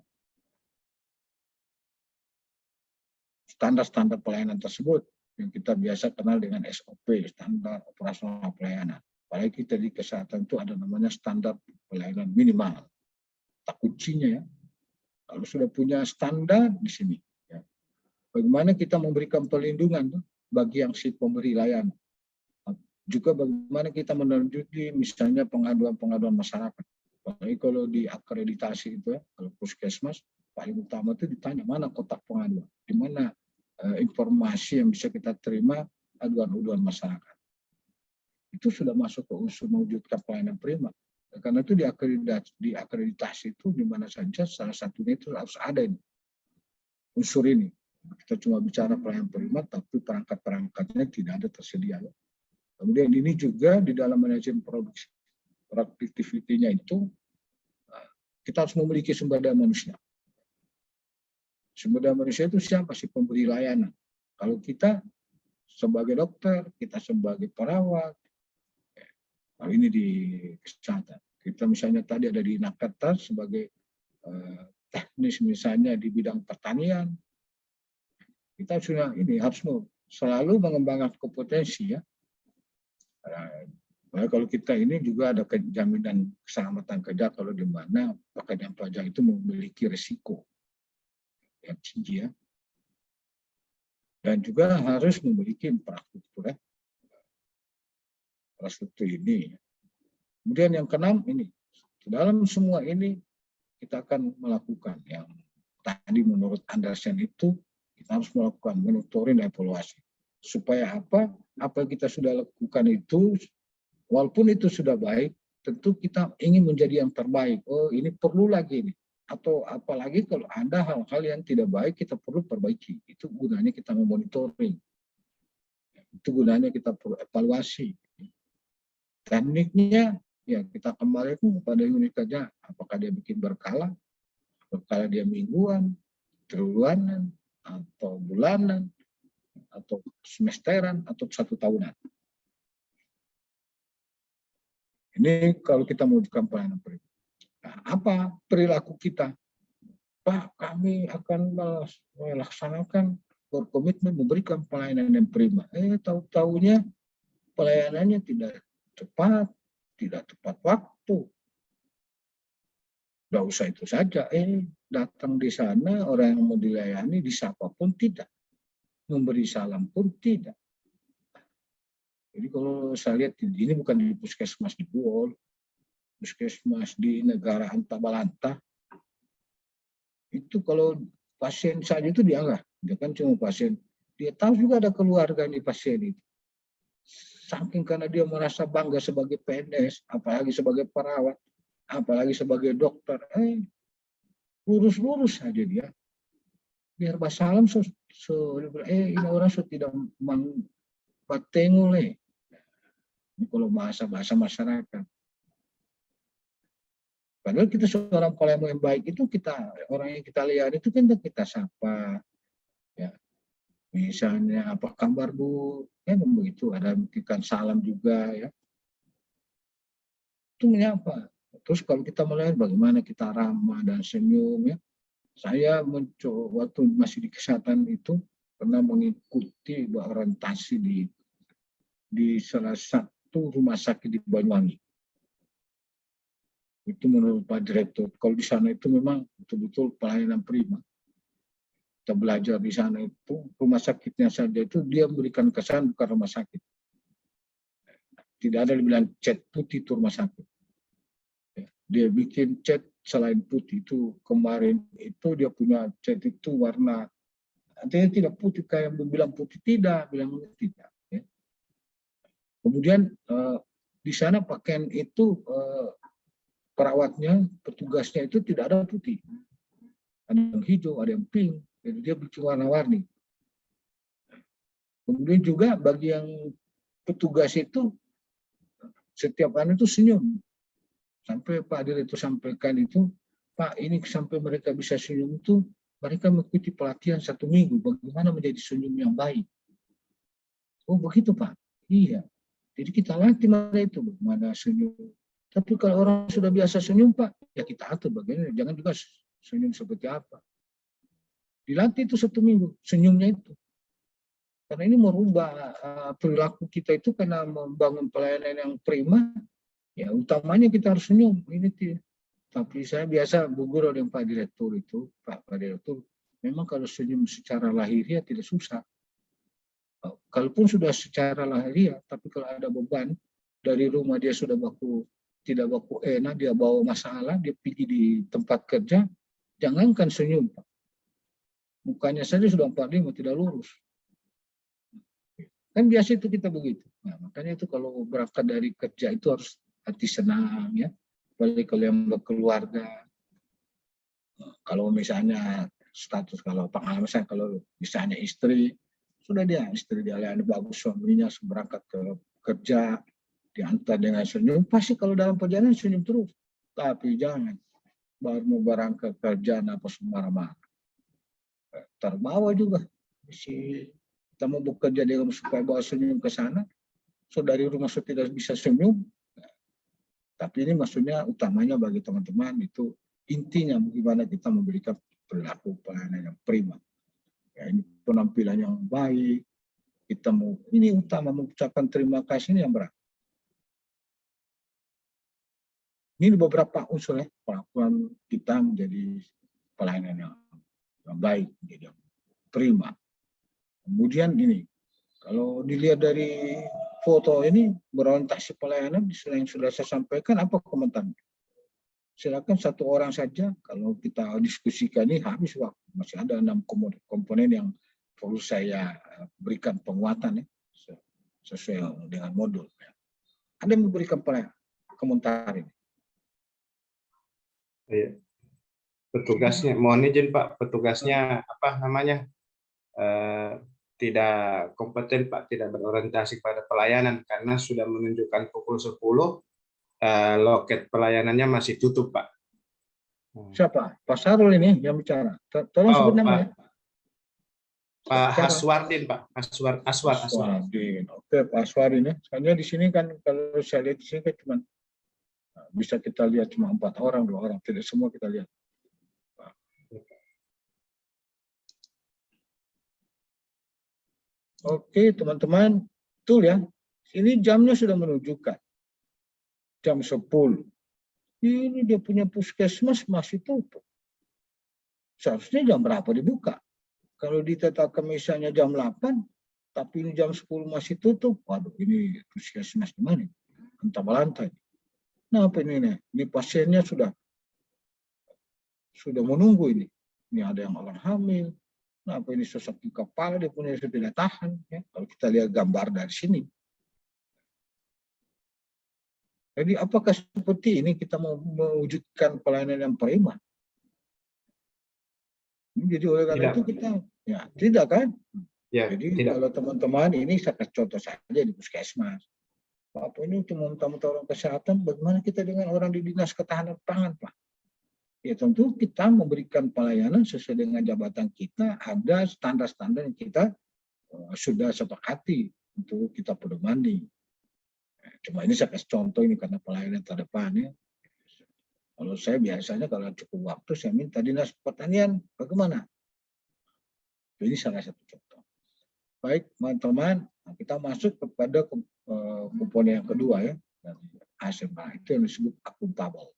standar-standar pelayanan tersebut yang kita biasa kenal dengan SOP, standar operasional pelayanan. Apalagi kita di kesehatan itu ada namanya standar pelayanan minimal. Tak kuncinya ya. Kalau sudah punya standar di sini, ya. Bagaimana kita memberikan perlindungan bagi yang si pemberi layanan. Juga bagaimana kita menelusuri misalnya pengaduan-pengaduan masyarakat. Apalagi kalau di akreditasi itu ya, kalau puskesmas paling utama itu ditanya mana kotak pengaduan, di mana informasi yang bisa kita terima aduan-aduan masyarakat. Itu sudah masuk ke unsur mewujudkan pelayanan prima. Karena itu di akreditasi itu di mana saja salah satunya itu harus ada ini unsur ini. Kita cuma bicara pelayanan prima, tapi perangkat-perangkatnya tidak ada tersedia. Kemudian ini juga di dalam manajemen produksi productivity-nya itu kita harus memiliki sumber daya manusia. Sumber daya manusia itu siapa sih? Pemberi layanan. Kalau kita sebagai dokter, kita sebagai perawat, kalau ini di kesehatan. Kita misalnya tadi ada di Nakata sebagai teknis misalnya di bidang pertanian. Kita sudah ini harus selalu mengembangkan kompetensi ya. Nah, kalau kita ini juga ada jaminan keselamatan kerja kalau di mana pekerjaan pelajar itu memiliki risiko yang tinggi ya. Dan juga harus memiliki infrastruktur ya. Infrastruktur ini. Kemudian yang keenam ini, dalam semua ini kita akan melakukan yang tadi menurut Andersen itu kita harus melakukan monitoring dan evaluasi. Supaya apa? Apa yang kita sudah lakukan itu, walaupun itu sudah baik, tentu kita ingin menjadi yang terbaik. Oh, ini perlu lagi nih. Atau apalagi kalau ada hal-hal yang tidak baik, kita perlu perbaiki. Itu gunanya kita memonitoring. Itu gunanya kita perlu evaluasi. Tekniknya, ya kita kembali pada unit kerja. Apakah dia bikin berkala, apakah dia mingguan, triwulan, atau bulanan, atau semesteran, atau 1 tahunan. Ini kalau kita mewujudkan pelayanan prima. Nah, apa perilaku kita? Pak, kami akan melaksanakan berkomitmen memberikan pelayanan yang prima. Tahu-tahunya pelayanannya tidak cepat, tidak tepat waktu. Nggak usah itu saja. Datang di sana orang yang mau dilayani disapa pun tidak. Memberi salam pun tidak. Jadi kalau saya lihat ini bukan di puskesmas di Buol, puskesmas di negara Antabalanta. Itu kalau pasien saja itu dianggap, dia kan cuma pasien. Dia tahu juga ada keluarga di pasien itu. Saking karena dia merasa bangga sebagai PNS, apalagi sebagai perawat, apalagi sebagai dokter, lurus-lurus saja dia. Biar basalam ini orang tidak mengbatengule. Ini kalau bahasa masyarakat. Padahal kita seorang pelayan yang baik itu orang yang kita lihat itu kan kita sapa. Ya. Misalnya apa kabar Bu? Ya begitu, ada memberikan salam juga ya. Itu menyapa. Terus kalau kita melihat bagaimana kita ramah dan senyum ya. Saya mencoba waktu masih di kesehatan itu pernah mengikuti orientasi di salah satu rumah sakit di Banyuwangi. Itu menurut Pak Direktur. Kalau di sana itu memang betul-betul pelayanan prima. Kita belajar di sana itu, rumah sakitnya saja itu dia memberikan kesan bukan rumah sakit. Tidak ada dibilang cat putih itu rumah sakit. Dia bikin cat selain putih itu kemarin itu dia punya cat itu warna, artinya tidak putih kayak bilang putih tidak, bilang tidak. Ya. Kemudian di sana pakaian itu perawatnya, petugasnya itu tidak ada putih. Ada yang hijau, ada yang pink. Jadi dia bikin warna-warni. Kemudian juga bagi yang petugas itu, setiap hari itu senyum. Sampai Pak Direktur sampaikan itu, Pak ini sampai mereka bisa senyum itu, mereka mengikuti pelatihan 1 minggu. Bagaimana menjadi senyum yang baik. Oh begitu Pak? Iya. Jadi kita latih mereka itu, bagaimana senyum. Tapi kalau orang sudah biasa senyum Pak, ya kita atur bagaimana. Jangan juga senyum seperti apa. Dilatih itu 1 minggu, senyumnya itu. Karena ini merubah perilaku kita itu karena membangun pelayanan yang prima, ya utamanya kita harus senyum. Ini tapi saya biasa bergurau dengan Pak Direktur itu, Pak Direktur, memang kalau senyum secara lahiriah tidak susah. Kalaupun sudah secara lahiriah, tapi kalau ada beban, dari rumah dia sudah tidak baku enak, dia bawa masalah, dia pergi di tempat kerja, jangankan senyum, Pak. Mukanya saja sudah 45, tidak lurus. Kan biasa itu kita begitu. Nah, makanya itu kalau berangkat dari kerja itu harus hati senang ya. Apalagi kalau yang berkeluarga. Kalau misalnya status kalau pengalaman kalau misalnya istri sudah istri dia layani bagus suaminya berangkat ke bekerja, diantar dengan senyum, pasti kalau dalam perjalanan senyum terus. Tapi jangan baru mau berangkat kerja apa marah-marah. Terbawa juga. Kita mau bekerja dengan supaya bawa senyum ke sana, so dari rumah so tidak bisa senyum. Tapi ini maksudnya utamanya bagi teman-teman itu intinya bagaimana kita memberikan perilaku pelayanan yang prima. Ya, ini penampilan yang baik. Kita mau ini utama mengucapkan terima kasih ini yang berat. Ini beberapa unsur ya, pengakuan kita menjadi pelayanan yang baik, menjadi yang prima. Kemudian ini, kalau dilihat dari foto ini berorientasi pelayanan, yang sudah saya sampaikan, apa komentarnya? Silakan satu orang saja, kalau kita diskusikan ini habis waktu. Masih ada 6 komponen yang perlu saya berikan penguatan ya, sesuai dengan modul. Ada yang memberikan komentar ini? Iya. Petugasnya, mohon izin Pak, petugasnya apa namanya tidak kompeten Pak, tidak berorientasi pada pelayanan karena sudah menunjukkan pukul 10, loket pelayanannya masih tutup Pak. Siapa? Pak Sarul ini yang bicara. Tolong sebut namanya. Pak Haswardin Pak, Haswardin. Oke, Pak Haswardin ya. Soalnya di sini kan kalau saya lihat di sini kan cuma bisa kita lihat cuma 4 orang, 2 orang, tidak semua kita lihat. Oke, teman-teman, betul ya. Ini jamnya sudah menunjukkan jam 10. Ini dia punya puskesmas masih tutup. Seharusnya jam berapa dibuka? Kalau ditetapkan misalnya jam 8, tapi ini jam 10 masih tutup. Waduh, ini puskesmas di mana? Entah lantai. Nah, apa ini nih? Ini pasiennya sudah menunggu ini. Ini ada yang orang hamil. Nah, apa ini sesakit kepala dia punya tidak tahan. Ya. Kalau kita lihat gambar dari sini. Jadi apakah seperti ini kita mau mewujudkan pelayanan yang prima? Jadi oleh karena itu kita ya tidak kan? Ya, jadi tidak. Kalau teman-teman ini saya kasih contoh saja di puskesmas. Apa ini untuk tamu-tamu orang kesehatan, bagaimana kita dengan orang di dinas ketahanan pangan, Pak? Ya tentu kita memberikan pelayanan sesuai dengan jabatan kita, ada standar-standar yang kita sudah sepakati untuk kita pedomani. Cuma ini saya kasih contoh ini karena pelayanan terdepan ya. Kalau saya biasanya kalau cukup waktu saya minta dinas pertanian, bagaimana? Ini salah satu contoh. Baik teman-teman, kita masuk kepada komponen yang kedua ya, dari ASMA itu yang disebut akuntabel.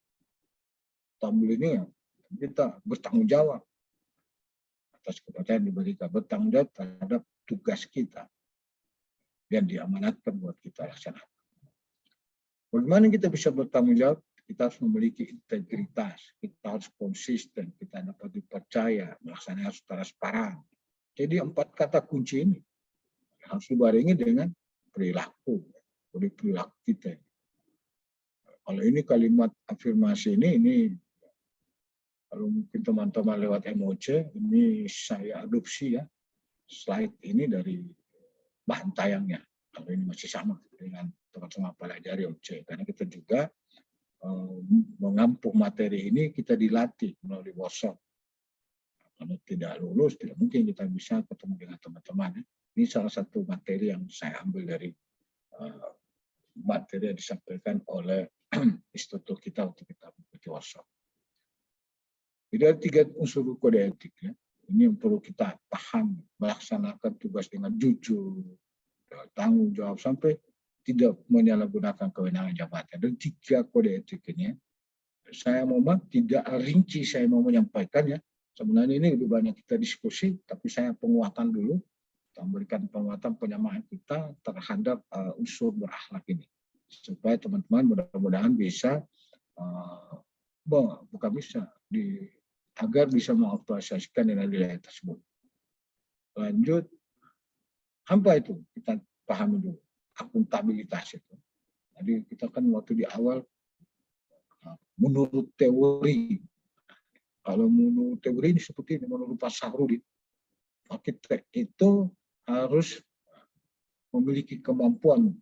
Akuntabel ini ya, kita bertanggung jawab atas kepercayaan diberikan, bertanggung jawab terhadap tugas kita yang diamanatkan buat kita laksanakan. Bagaimana kita bisa bertanggung jawab? Kita harus memiliki integritas, kita harus konsisten, kita dapat dipercaya, melaksanakan harus transparan. Jadi 4 kata kunci ini harus dibarengi dengan perilaku kita. Kalau ini kalimat afirmasi ini kalau mungkin teman-teman lewat emoji, ini saya adopsi ya, slide ini dari bahan tayangnya. Kalau ini masih sama dengan teman-teman pelajari OC, karena kita juga mengampung materi ini kita dilatih melalui workshop. Kalau tidak lulus, tidak mungkin kita bisa ketemu dengan teman-teman. Ini salah satu materi yang saya ambil dari materi yang disampaikan oleh instruktur kita untuk kita mengikuti workshop. Jadi ada 3 unsur kode etik ya. Ini yang perlu kita paham, melaksanakan tugas dengan jujur, tanggung jawab sampai tidak menyalahgunakan kewenangan jabatan. Dan 3 kode etik ini saya mohon tidak rinci saya mau menyampaikan ya. Sebenarnya ini lebih banyak kita diskusi, tapi saya penguatan dulu, kita memberikan penguatan penyamaan kita terhadap unsur berakhlak ini, supaya teman-teman mudah-mudahan bisa agar bisa mengaktualisasikan nilai-nilai tersebut. Lanjut, apa itu? Kita pahami dulu, akuntabilitas itu. Jadi kita kan waktu di awal menurut teori. Kalau menurut teori ini seperti ini, menurut Pak Sahrudin, arsitek itu harus memiliki kemampuan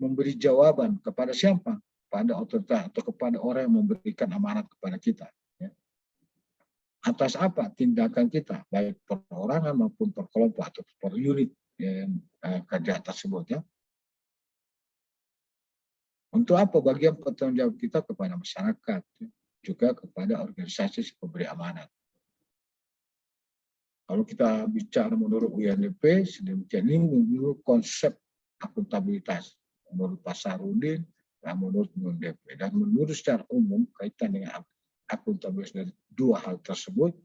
memberi jawaban kepada siapa? Pada otoritas atau kepada orang yang memberikan amanat kepada kita. Ya. Atas apa tindakan kita, baik perorangan maupun per kelompok atau per unit yang kerja tersebut. Ya. Untuk apa? Bagian pertanggung jawab kita kepada masyarakat, juga kepada organisasi pemberi amanat. Kalau kita bicara menurut UNDP, sedemikian ini menurut konsep akuntabilitas, menurut Pak Sarudin, dan menurut UNDP. Dan menurut secara umum, kaitan dengan akuntabilitas dari dua hal tersebut,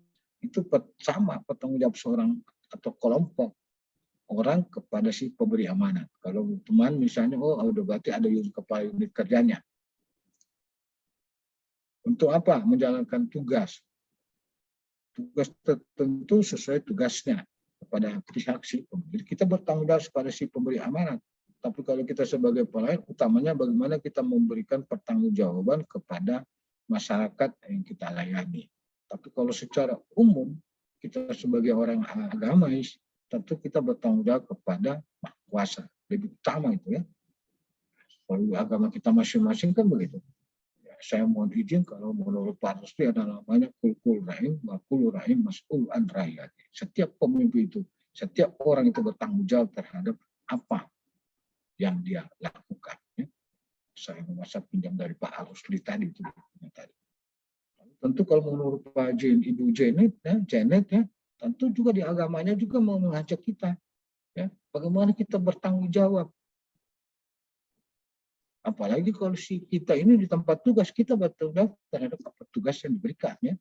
itu sama pertanggung jawab seorang atau kelompok orang kepada si pemberi amanat. Kalau teman misalnya, oh udah berarti ada kepala unit kerjanya. Untuk apa? Menjalankan tugas. Tugas tertentu sesuai tugasnya kepada pihak si pemberi. Kita bertanggung jawab kepada si pemberi amanat. Tapi kalau kita sebagai pelayan, utamanya bagaimana kita memberikan pertanggungjawaban kepada masyarakat yang kita layani. Tapi kalau secara umum, kita sebagai orang agamais, tentu kita bertanggung jawab kepada kuasa. Lebih utama itu ya. Kalau agama kita masing-masing kan begitu. Ya, saya mohon izin kalau menurut Pak Rusli ada namanya kulkul rahim, wakul rahim, mas'ul an rakyat. Setiap pemimpin itu, setiap orang itu bertanggung jawab terhadap apa yang dia lakukan. Ya. Saya memasang pinjam dari Pak Rusli tadi itu. Tentu kalau menurut Pak Ibu Janet ya, tentu juga di agamanya juga mau mengajak kita, ya, bagaimana kita bertanggung jawab. Apalagi kalau si kita ini di tempat tugas, kita bertanggung jawab terhadap tugas yang diberikan. Ya.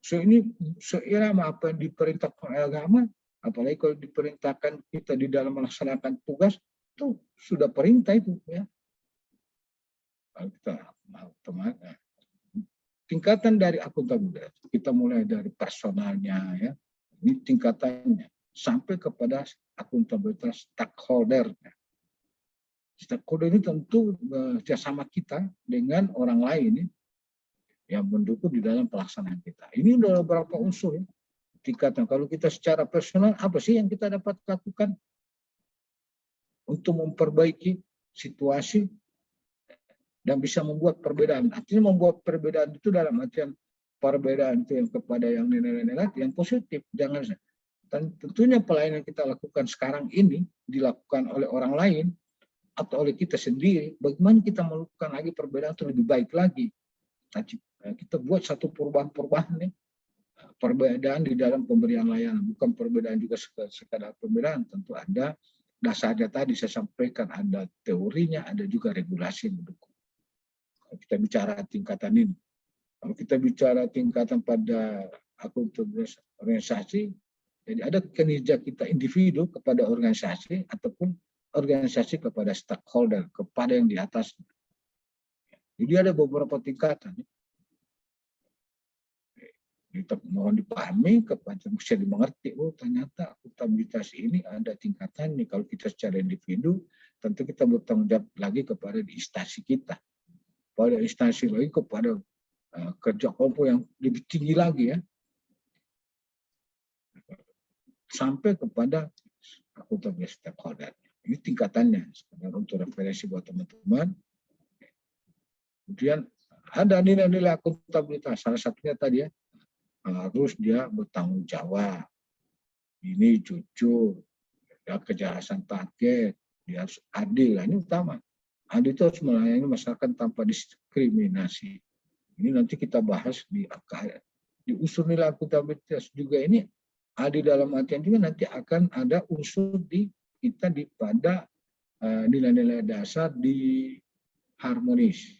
So ini seirama apa yang diperintahkan oleh agama, apalagi kalau diperintahkan kita di dalam melaksanakan tugas, itu sudah perintah itu. Ya. Kalau kita mau teman, tingkatan dari akuntabilitas, kita mulai dari personalnya, ya, ini tingkatannya, sampai kepada akuntabilitas stakeholder. Stakeholder ini tentu bekerjasama kita dengan orang lain yang mendukung di dalam pelaksanaan kita. Ini ada beberapa unsur. Ya. Tingkatan, kalau kita secara personal, apa sih yang kita dapat lakukan untuk memperbaiki situasi dan bisa membuat perbedaan. Artinya membuat perbedaan itu dalam artian perbedaan itu yang kepada yang nilai-nilai yang positif. Jangan. Dan tentunya pelayanan yang kita lakukan sekarang ini dilakukan oleh orang lain atau oleh kita sendiri. Bagaimana kita melakukan lagi perbedaan itu lebih baik lagi. Kita buat satu perubahan-perubahan nih. Perbedaan di dalam pemberian layanan. Bukan perbedaan juga sekadar perbedaan. Tentu ada dasarnya tadi saya sampaikan. Ada teorinya, ada juga regulasi yang mendukung. Kita bicara tingkatan ini. Kalau kita bicara tingkatan pada akuntabilitas organisasi, jadi ada kinerja kita individu kepada organisasi ataupun organisasi kepada stakeholder, kepada yang di atas. Jadi ada beberapa tingkatan. Kita mohon dipahami, kepada bisa dimengerti. Oh ternyata akuntabilitas ini ada tingkatannya. Kalau kita secara individu, tentu kita bertanggung jawab lagi kepada di instansi kita. Pada instansi lagi kepada kerja kelompok yang lebih tinggi lagi ya, sampai kepada akuntabilitas stakeholder. Ini tingkatannya sebenarnya untuk referensi buat teman-teman. Kemudian ada nilai-nilai akuntabilitas, salah satunya tadi ya, harus dia bertanggung jawab, ini jujur, ada kejelasan target, dia harus adil, ini utama. Adil itu harus melayani masyarakat tanpa diskriminasi. Ini nanti kita bahas di unsur nilai akuntabilitas juga ini adil dalam artian juga nanti akan ada unsur di kita di pada nilai-nilai dasar di harmonis.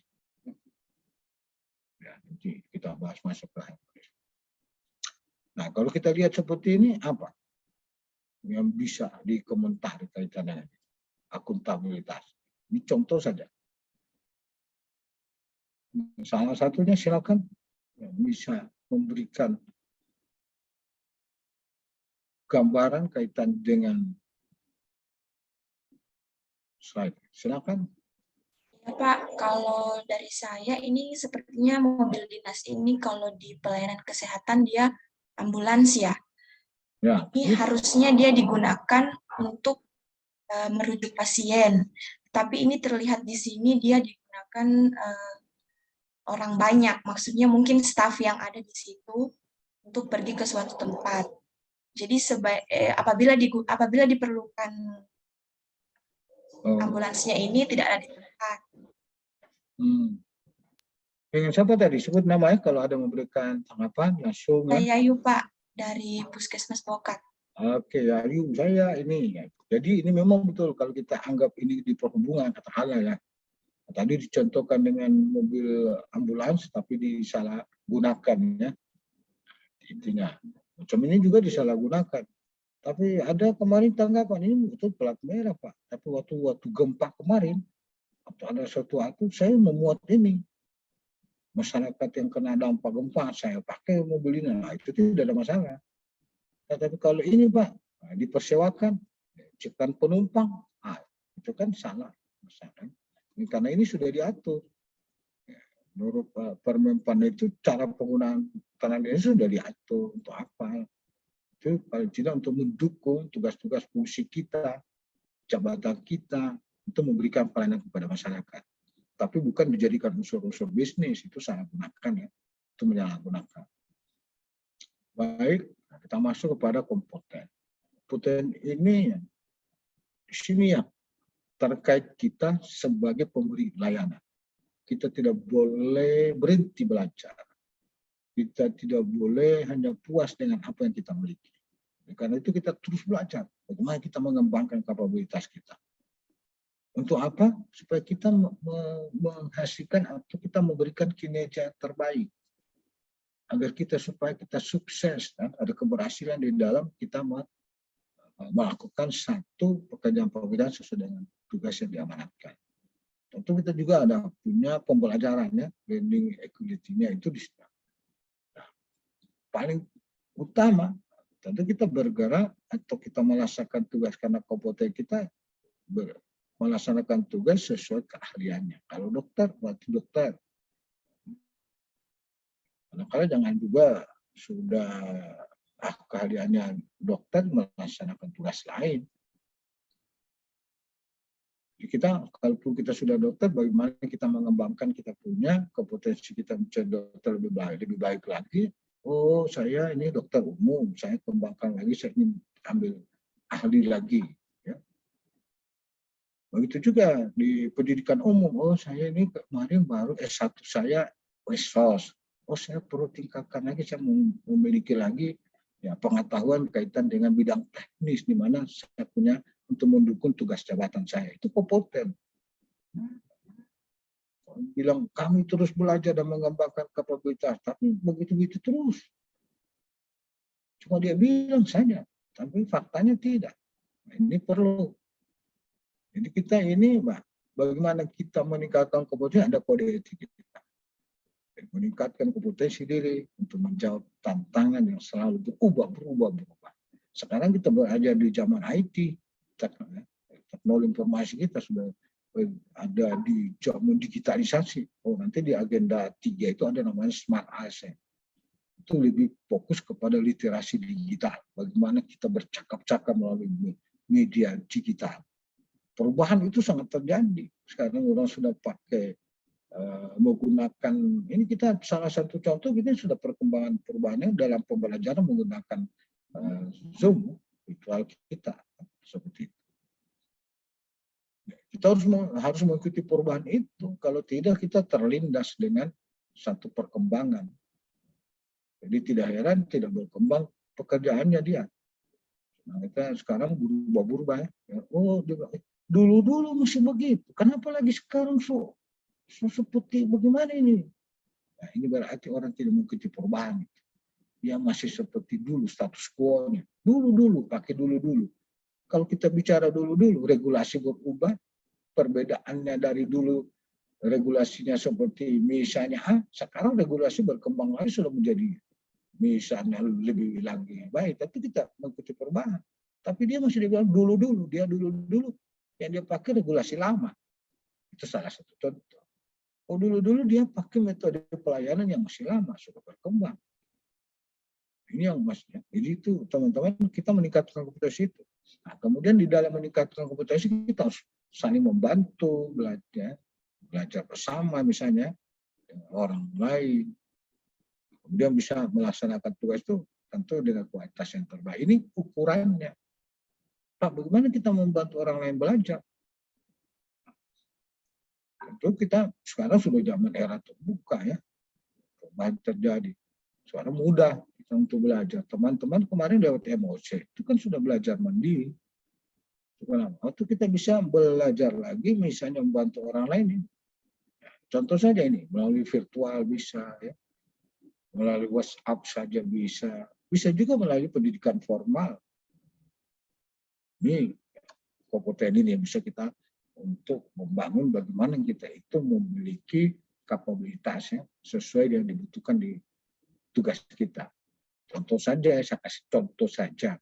Ya, nanti kita bahas masuk ke harmonis. Nah, kalau kita lihat seperti ini apa yang bisa dikomentar kaitan dengan akuntabilitas? Ini contoh saja. Salah satunya silakan yang bisa memberikan gambaran kaitan dengan slide. Silakan. Ya Pak, kalau dari saya ini sepertinya mobil dinas ini kalau di pelayanan kesehatan dia ambulans ya. Ya. Ini harusnya dia digunakan untuk merujuk pasien. Tapi ini terlihat di sini dia digunakan orang banyak, maksudnya mungkin staf yang ada di situ untuk pergi ke suatu tempat. Jadi apabila diperlukan ambulansnya ini tidak ada di tempat. Dengan siapa tadi? Sebut namanya kalau ada memberikan tanggapan langsung. Saya Ayu Pak, dari Puskesmas Pokat. Oke, Ayu, saya ini. Jadi ini memang betul kalau kita anggap ini di perhubungan, katakanlah ya. Tadi dicontohkan dengan mobil ambulans, tapi disalahgunakan ya. Intinya. Macam ini juga disalahgunakan. Tapi ada kemarin tanggapan, ini betul plat merah Pak. Tapi waktu gempa kemarin, atau ada suatu waktu saya memuat ini. Masyarakat yang kena dampak gempa, saya pakai mobil ini. Nah, itu tidak ada masalah. Tapi kalau ini Pak, dipersewakan, ciptaan penumpang, itu kan salah. Karena ini sudah diatur. Menurut Permenpan itu cara penggunaan tenaga ini sudah diatur untuk apa? Itu paling tidak untuk mendukung tugas-tugas fungsi kita, jabatan kita, untuk memberikan pelayanan kepada masyarakat. Tapi bukan dijadikan unsur-unsur bisnis, itu sangat gunakan ya, itu menyalahgunakan. Baik, kita masuk kepada kompeten. Kompeten ini di sini ya terkait kita sebagai pemberi layanan. Kita tidak boleh berhenti belajar. Kita tidak boleh hanya puas dengan apa yang kita miliki. Karena itu kita terus belajar bagaimana kita mengembangkan kapabilitas kita. Untuk apa? Supaya kita menghasilkan atau kita memberikan kinerja terbaik. Agar supaya kita sukses dan ada keberhasilan di dalam kita melakukan satu pekerjaan sesuai dengan tugas yang diamanatkan. Tentu kita juga ada punya pembelajarannya, learning equity-nya itu di sana. Nah, paling utama, tentu kita bergerak atau kita melaksanakan tugas karena kompeten kita melaksanakan tugas sesuai keahliannya. Kalau dokter, berarti dokter. Kalau jangan juga sudah keahliannya dokter melaksanakan tugas lain. Kita, kalaupun kita sudah dokter, bagaimana kita mengembangkan kita punya kompetensi kita menjadi dokter lebih baik lagi. Oh, saya ini dokter umum, saya kembangkan lagi, saya ingin ambil ahli lagi. Ya. Begitu juga di pendidikan umum. Oh, saya ini kemarin baru S1 saya WSOS. Oh, saya perlu tingkatkan lagi, saya memiliki lagi ya pengetahuan berkaitan dengan bidang teknis di mana saya punya untuk mendukung tugas jabatan saya. Itu kompeten. Bilang kami terus belajar dan mengembangkan kapabilitas, tapi begitu-begitu terus. Cuma dia bilang saja, tapi faktanya tidak. Nah, ini perlu. Jadi kita ini, bagaimana kita meningkatkan kompetensi, ada kode etik kita. Meningkatkan kompetensi diri untuk menjawab tantangan yang selalu berubah. Sekarang kita belajar di zaman IT, teknologi informasi kita sudah ada di zaman digitalisasi. Oh, nanti di agenda 3 itu ada namanya Smart ASN. Itu lebih fokus kepada literasi digital. Bagaimana kita bercakap-cakap melalui media digital. Perubahan itu sangat terjadi. Sekarang orang sudah pakai menggunakan, ini kita salah satu contoh, kita sudah perkembangan perubahannya dalam pembelajaran menggunakan Zoom, virtual kita, seperti itu. Kita harus mengikuti perubahan itu, kalau tidak kita terlindas dengan satu perkembangan. Jadi tidak heran tidak berkembang pekerjaannya dia. Nah, kita sekarang berubah-ubah ya. Oh, dulu masih begitu, kenapa lagi sekarang seperti bagaimana ini? Nah, ini berarti orang tidak mengikuti perubahan. Dia masih seperti dulu, status quo-nya. Dulu, pakai dulu. Kalau kita bicara dulu, regulasi berubah, perbedaannya dari dulu, regulasinya seperti misalnya sekarang regulasi berkembang lagi sudah menjadi misalnya lebih lagi baik. Tapi kita mengikuti perubahan. Tapi dia masih dibilang dulu, dia dulu, yang dia pakai regulasi lama. Itu salah satu contoh. Oh, dulu dia pakai metode pelayanan yang masih lama, sudah berkembang. Ini yang maksudnya. Jadi itu teman-teman kita meningkatkan kompetensi itu. Nah, kemudian di dalam meningkatkan kompetensi kita harus saling membantu, belajar bersama misalnya dengan orang lain. Kemudian bisa melaksanakan tugas itu tentu dengan kualitas yang terbaik. Ini ukurannya. Pak, bagaimana kita membantu orang lain belajar? Tentu kita sekarang sudah zaman era terbuka ya. Banyak terjadi. Sekarang mudah kita untuk belajar. Teman-teman kemarin lewat MOC itu kan sudah belajar mandiri. Waktu kita bisa belajar lagi misalnya membantu orang lain ini. Contoh saja ini melalui virtual bisa ya. Melalui WhatsApp saja bisa. Bisa juga melalui pendidikan formal. Ini kompeten ini yang bisa kita untuk membangun bagaimana kita itu memiliki kapabilitasnya sesuai yang dibutuhkan di tugas kita. Contoh saja, saya kasih contoh saja.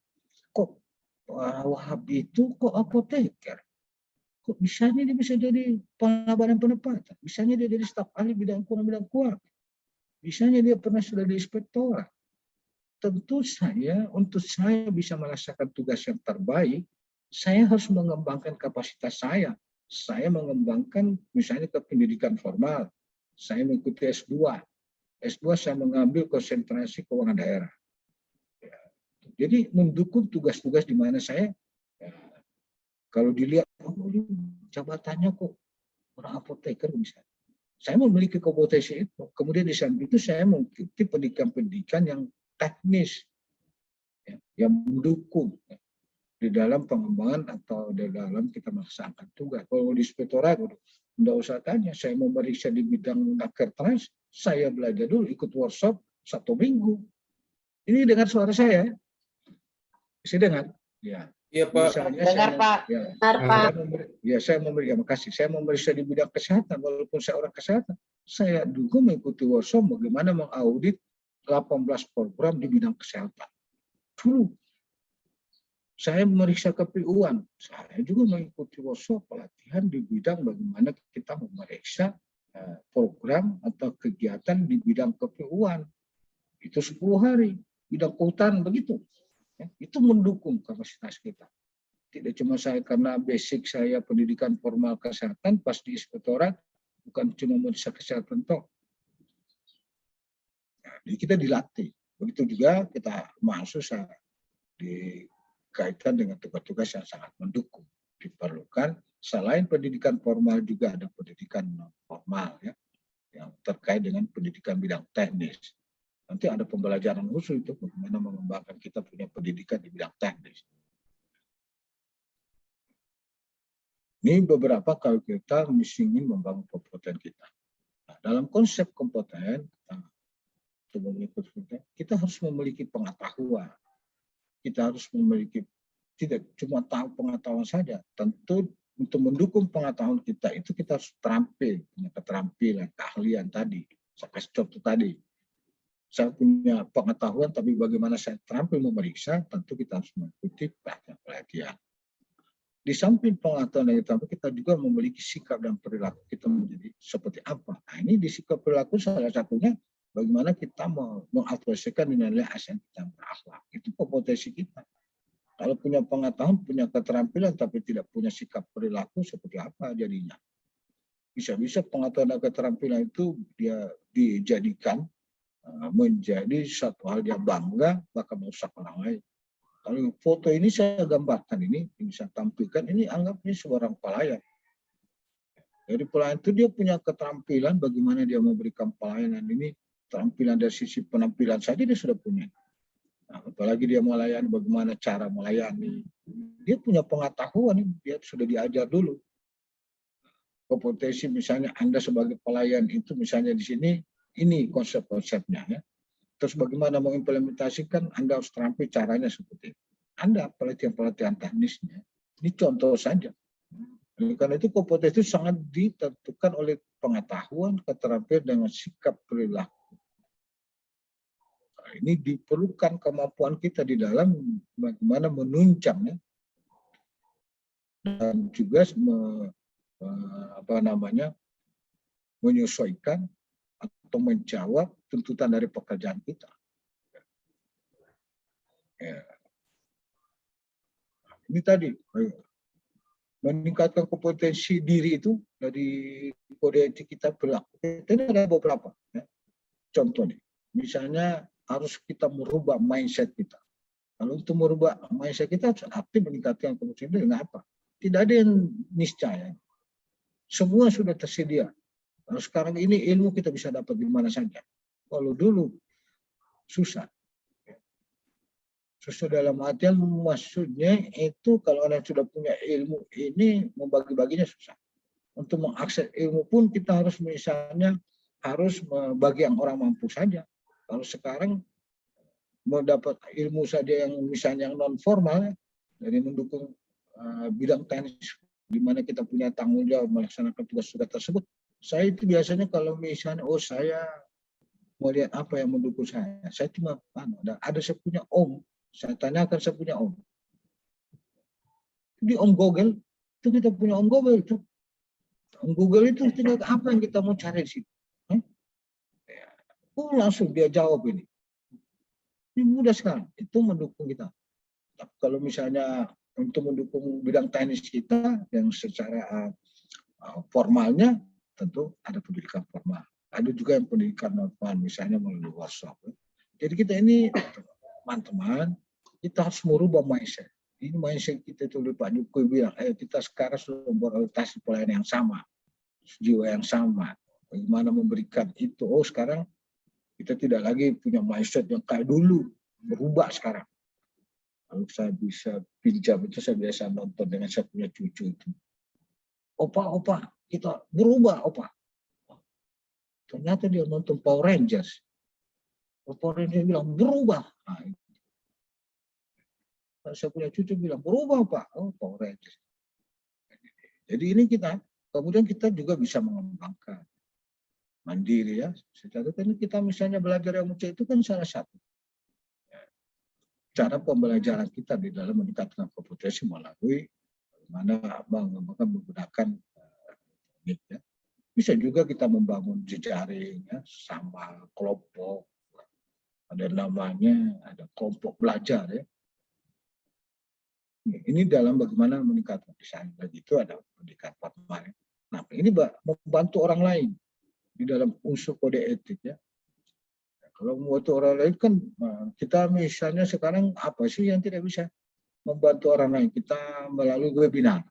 Kok Wahab itu kok apoteker? Kok bisanya dia bisa jadi kepala badan penempatan? Bisanya dia jadi staf ahli bidang keluarga? Bisanya dia pernah sudah di inspektorat? Tentu saya, untuk saya bisa melaksanakan tugas yang terbaik, saya harus mengembangkan kapasitas saya. Saya mengembangkan misalnya ke pendidikan formal. Saya mengikuti S2. S2 saya mengambil konsentrasi keuangan daerah. Ya. Jadi mendukung tugas-tugas di mana saya, ya, kalau dilihat, oh, jabatannya kok orang apoteker bisa. Saya memiliki kompetensi itu. Kemudian di samping itu saya mengikuti pendidikan-pendidikan yang teknis, ya, yang mendukung ya, di dalam pengembangan atau di dalam kita melaksanakan tugas. Kalau di inspektorat, tidak usah tanya, saya memeriksa di bidang naker trans, saya belajar dulu, ikut workshop 1 minggu. Ini dengar suara saya? Bisa dengar? Ya. Iya Pak. Misalnya Dengar, Pak. Ya, Pak. saya memeriksa, makasih. Saya memeriksa di bidang kesehatan, walaupun saya orang kesehatan, saya juga mengikuti workshop bagaimana mengaudit 18 program di bidang kesehatan. Dulu saya memeriksa KPU-an, saya juga mengikuti workshop pelatihan di bidang bagaimana kita memeriksa program atau kegiatan di bidang KPU-an. Itu 10 hari, bidang kehutanan begitu. Ya, itu mendukung kapasitas kita. Tidak cuma saya karena basic saya pendidikan formal kesehatan pas di inspektorat, bukan cuma memeriksa kesehatan toh. Jadi kita dilatih. Begitu juga kita masuk dikaitan dengan tugas-tugas yang sangat mendukung. Diperlukan selain pendidikan formal juga ada pendidikan non formal ya, yang terkait dengan pendidikan bidang teknis. Nanti ada pembelajaran khusus itu bagaimana mengembangkan kita punya pendidikan di bidang teknis. Ini beberapa kalau kita ingin membangun kompeten kita. Nah, dalam konsep kompeten, kita harus memiliki pengetahuan. Kita harus memiliki, tidak cuma tahu pengetahuan saja. Tentu untuk mendukung pengetahuan kita itu kita harus terampil, punya keterampilan, keahlian tadi. Saya kasih contoh tadi. Saya punya pengetahuan, tapi bagaimana saya terampil memeriksa, tentu kita harus mengikuti pelatihan. Di samping pengetahuan yang kita juga memiliki sikap dan perilaku kita menjadi seperti apa. Nah, ini di sikap perilaku salah satunya bagaimana kita mengaplikasikan nilai asal kita berakhlak. Itu kompetensi kita. Kalau punya pengetahuan, punya keterampilan, tapi tidak punya sikap perilaku, seperti apa jadinya? Bisa-bisa pengetahuan dan keterampilan itu dia dijadikan menjadi satu hal yang bangga, bahkan merusak orang lain. Kalau foto ini saya gambarkan ini saya tampilkan, ini anggap ini seorang pelayan. Dari pelayan itu dia punya keterampilan bagaimana dia memberikan pelayanan ini, keterampilan dari sisi penampilan saja dia sudah punya. Nah, apalagi dia melayani, bagaimana cara melayani. Dia punya pengetahuan, dia sudah diajar dulu. Kompetensi misalnya Anda sebagai pelayan itu misalnya di sini, ini konsep-konsepnya ya. Terus bagaimana mengimplementasikan, Anda harus terampil caranya seperti itu. Anda pelatihan-pelatihan teknisnya, ini contoh saja. Karena itu kompetensi itu sangat ditentukan oleh pengetahuan, keterampilan dengan sikap perilaku. Nah, ini diperlukan kemampuan kita di dalam bagaimana menunjang ya, dan juga menyesuaikan atau menjawab tuntutan dari pekerjaan kita. Ya. Ini tadi meningkatkan kompetensi diri itu dari kode etik kita berlaku. Ini ada beberapa. Ya. Contoh nih, misalnya harus kita merubah mindset kita. Kalau untuk merubah mindset kita harus aktif meningkatkan kompetensi dengan apa? Tidak ada yang niscaya. Semua sudah tersedia. Kalau sekarang ini ilmu kita bisa dapat di mana saja. Kalau dulu susah. Susah dalam artian maksudnya itu kalau orang sudah punya ilmu ini membagi-baginya susah. Untuk mengakses ilmu pun kita harus misalnya harus bagi yang orang mampu saja. Kalau sekarang mau dapat ilmu saja yang misalnya yang non formal dari mendukung bidang teknis di mana kita punya tanggung jawab melaksanakan tugas-tugas tersebut. Saya itu biasanya kalau misalnya saya mau lihat apa yang mendukung saya cuma ada saya punya om. Saya tanyakan saya punya om. Di om Google, itu kita punya om Google itu. Om Google itu tinggal apa yang kita mau cari di situ. Langsung dia jawab ini. Ini mudah sekali. Itu mendukung kita. Tapi kalau misalnya untuk mendukung bidang teknis kita yang secara formalnya tentu ada pendidikan formal. Ada juga yang pendidikan non formal, misalnya melalui workshop. Jadi kita ini teman-teman, kita harus merubah mindset. Ini mindset kita itu Pak Jokowi bilang, kita sekarang sudah berorientasi pelayanan yang sama, jiwa yang sama. Bagaimana memberikan itu? Sekarang kita tidak lagi punya mindset yang kayak dulu, berubah sekarang. Kalau saya bisa pinjam itu, saya biasa nonton dengan saya punya cucu itu. Opa, kita berubah, opa. Ternyata dia nonton Power Rangers. Power Rangers bilang berubah. Saya punya cucu bilang berubah Pak. Power Rangers. Jadi ini kita, kemudian kita juga bisa mengembangkan mandiri ya. Secara kita misalnya belajar yang muncul itu kan salah satu cara pembelajaran kita di dalam meningkatkan kompetensi melalui bagaimana menggunakan teknik ya. Bisa juga kita membangun jejaring ya, sama kelompok. Ada namanya, ada kelompok belajar ya. Ini dalam bagaimana meningkatkan desain. Dan itu ada pendidikan formal. Nah, ini membantu orang lain di dalam unsur kode etik ya. Kalau membantu orang lain kan kita misalnya sekarang apa sih yang tidak bisa membantu orang lain? Kita melalui webinar.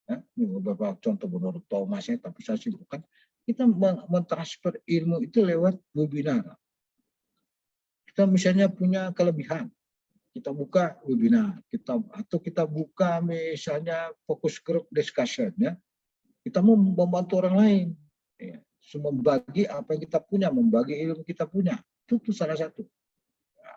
Ya, ini beberapa contoh menurut Thomas ya, tapi saya simpulkan kita mentransfer ilmu itu lewat webinar. Kita misalnya punya kelebihan, kita buka webinar, kita buka misalnya fokus group discussion ya. Kita mau membantu orang lain, ya. Membagi apa yang kita punya, membagi ilmu kita punya, itu salah satu. Ya.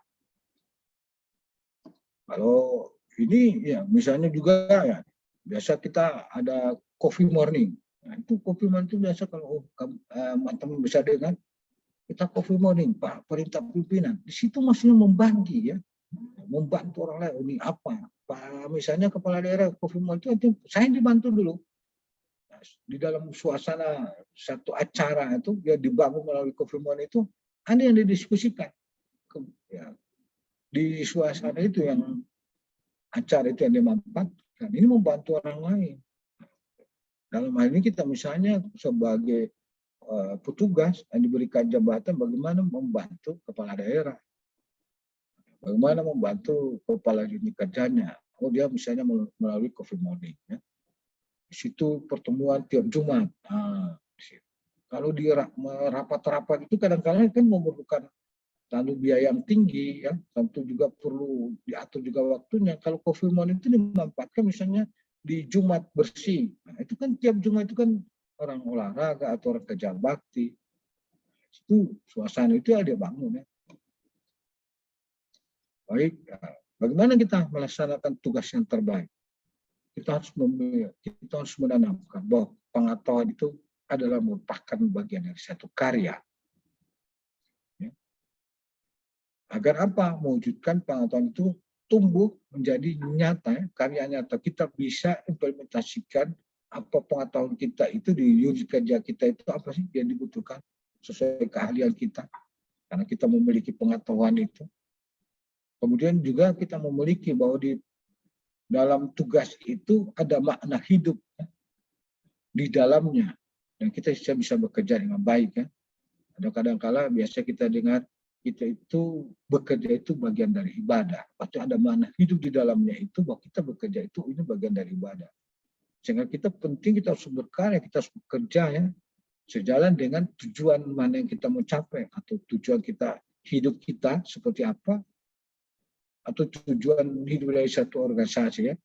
Kalau ini ya misalnya juga ya. Biasa kita ada coffee morning. Nah, itu coffee morning itu biasa kalau teman-teman bisa dengar, kita coffee morning, Pak perintah pimpinan. Di situ maksudnya membagi ya, membantu orang lain. Ini apa? Pak misalnya kepala daerah coffee morning itu saya dibantu dulu. Di dalam suasana satu acara itu ya dibangun melalui coffee morning itu ada yang didiskusikan. Ya, di suasana itu yang acara itu yang dimanfaatkan. Ini membantu orang lain. Dalam hal ini kita misalnya sebagai petugas yang diberikan jabatan bagaimana membantu kepala daerah. Bagaimana membantu kepala unit kerjanya. Dia misalnya melalui coffee morning. Ya. Di situ pertemuan tiap Jumat. Nah, kalau di rapat-rapat itu kadang-kadang kan memerlukan biaya yang tinggi, ya tentu juga perlu diatur juga waktunya. Kalau coffee morning itu dimanfaatkan misalnya di Jumat bersih, nah, itu kan tiap Jumat itu kan orang olahraga atau orang kerja bakti, itu suasana itu ada bangun ya. Baik, bagaimana kita melaksanakan tugas yang terbaik? Kita harus menanamkan bahwa pengetahuan itu adalah merupakan bagian dari satu karya. Agar apa? Mewujudkan pengetahuan itu tumbuh menjadi nyata, karya nyata. Kita bisa implementasikan apa pengetahuan kita itu di unit kerja kita itu apa sih yang dibutuhkan sesuai keahlian kita. Karena kita memiliki pengetahuan itu. Kemudian juga kita memiliki bahwa di dalam tugas itu ada makna hidup ya, di dalamnya. Dan kita bisa bekerja dengan baik. Ya. Ada kadang-kala biasa kita dengar kita itu bekerja itu bagian dari ibadah. Pasti ada makna hidup di dalamnya itu bahwa kita bekerja itu ini bagian dari ibadah. Sehingga kita penting kita harus berkarya, kita harus bekerja ya. Sejalan dengan tujuan mana yang kita mau capai atau tujuan kita hidup kita seperti apa atau tujuan hidup dari satu organisasi ya.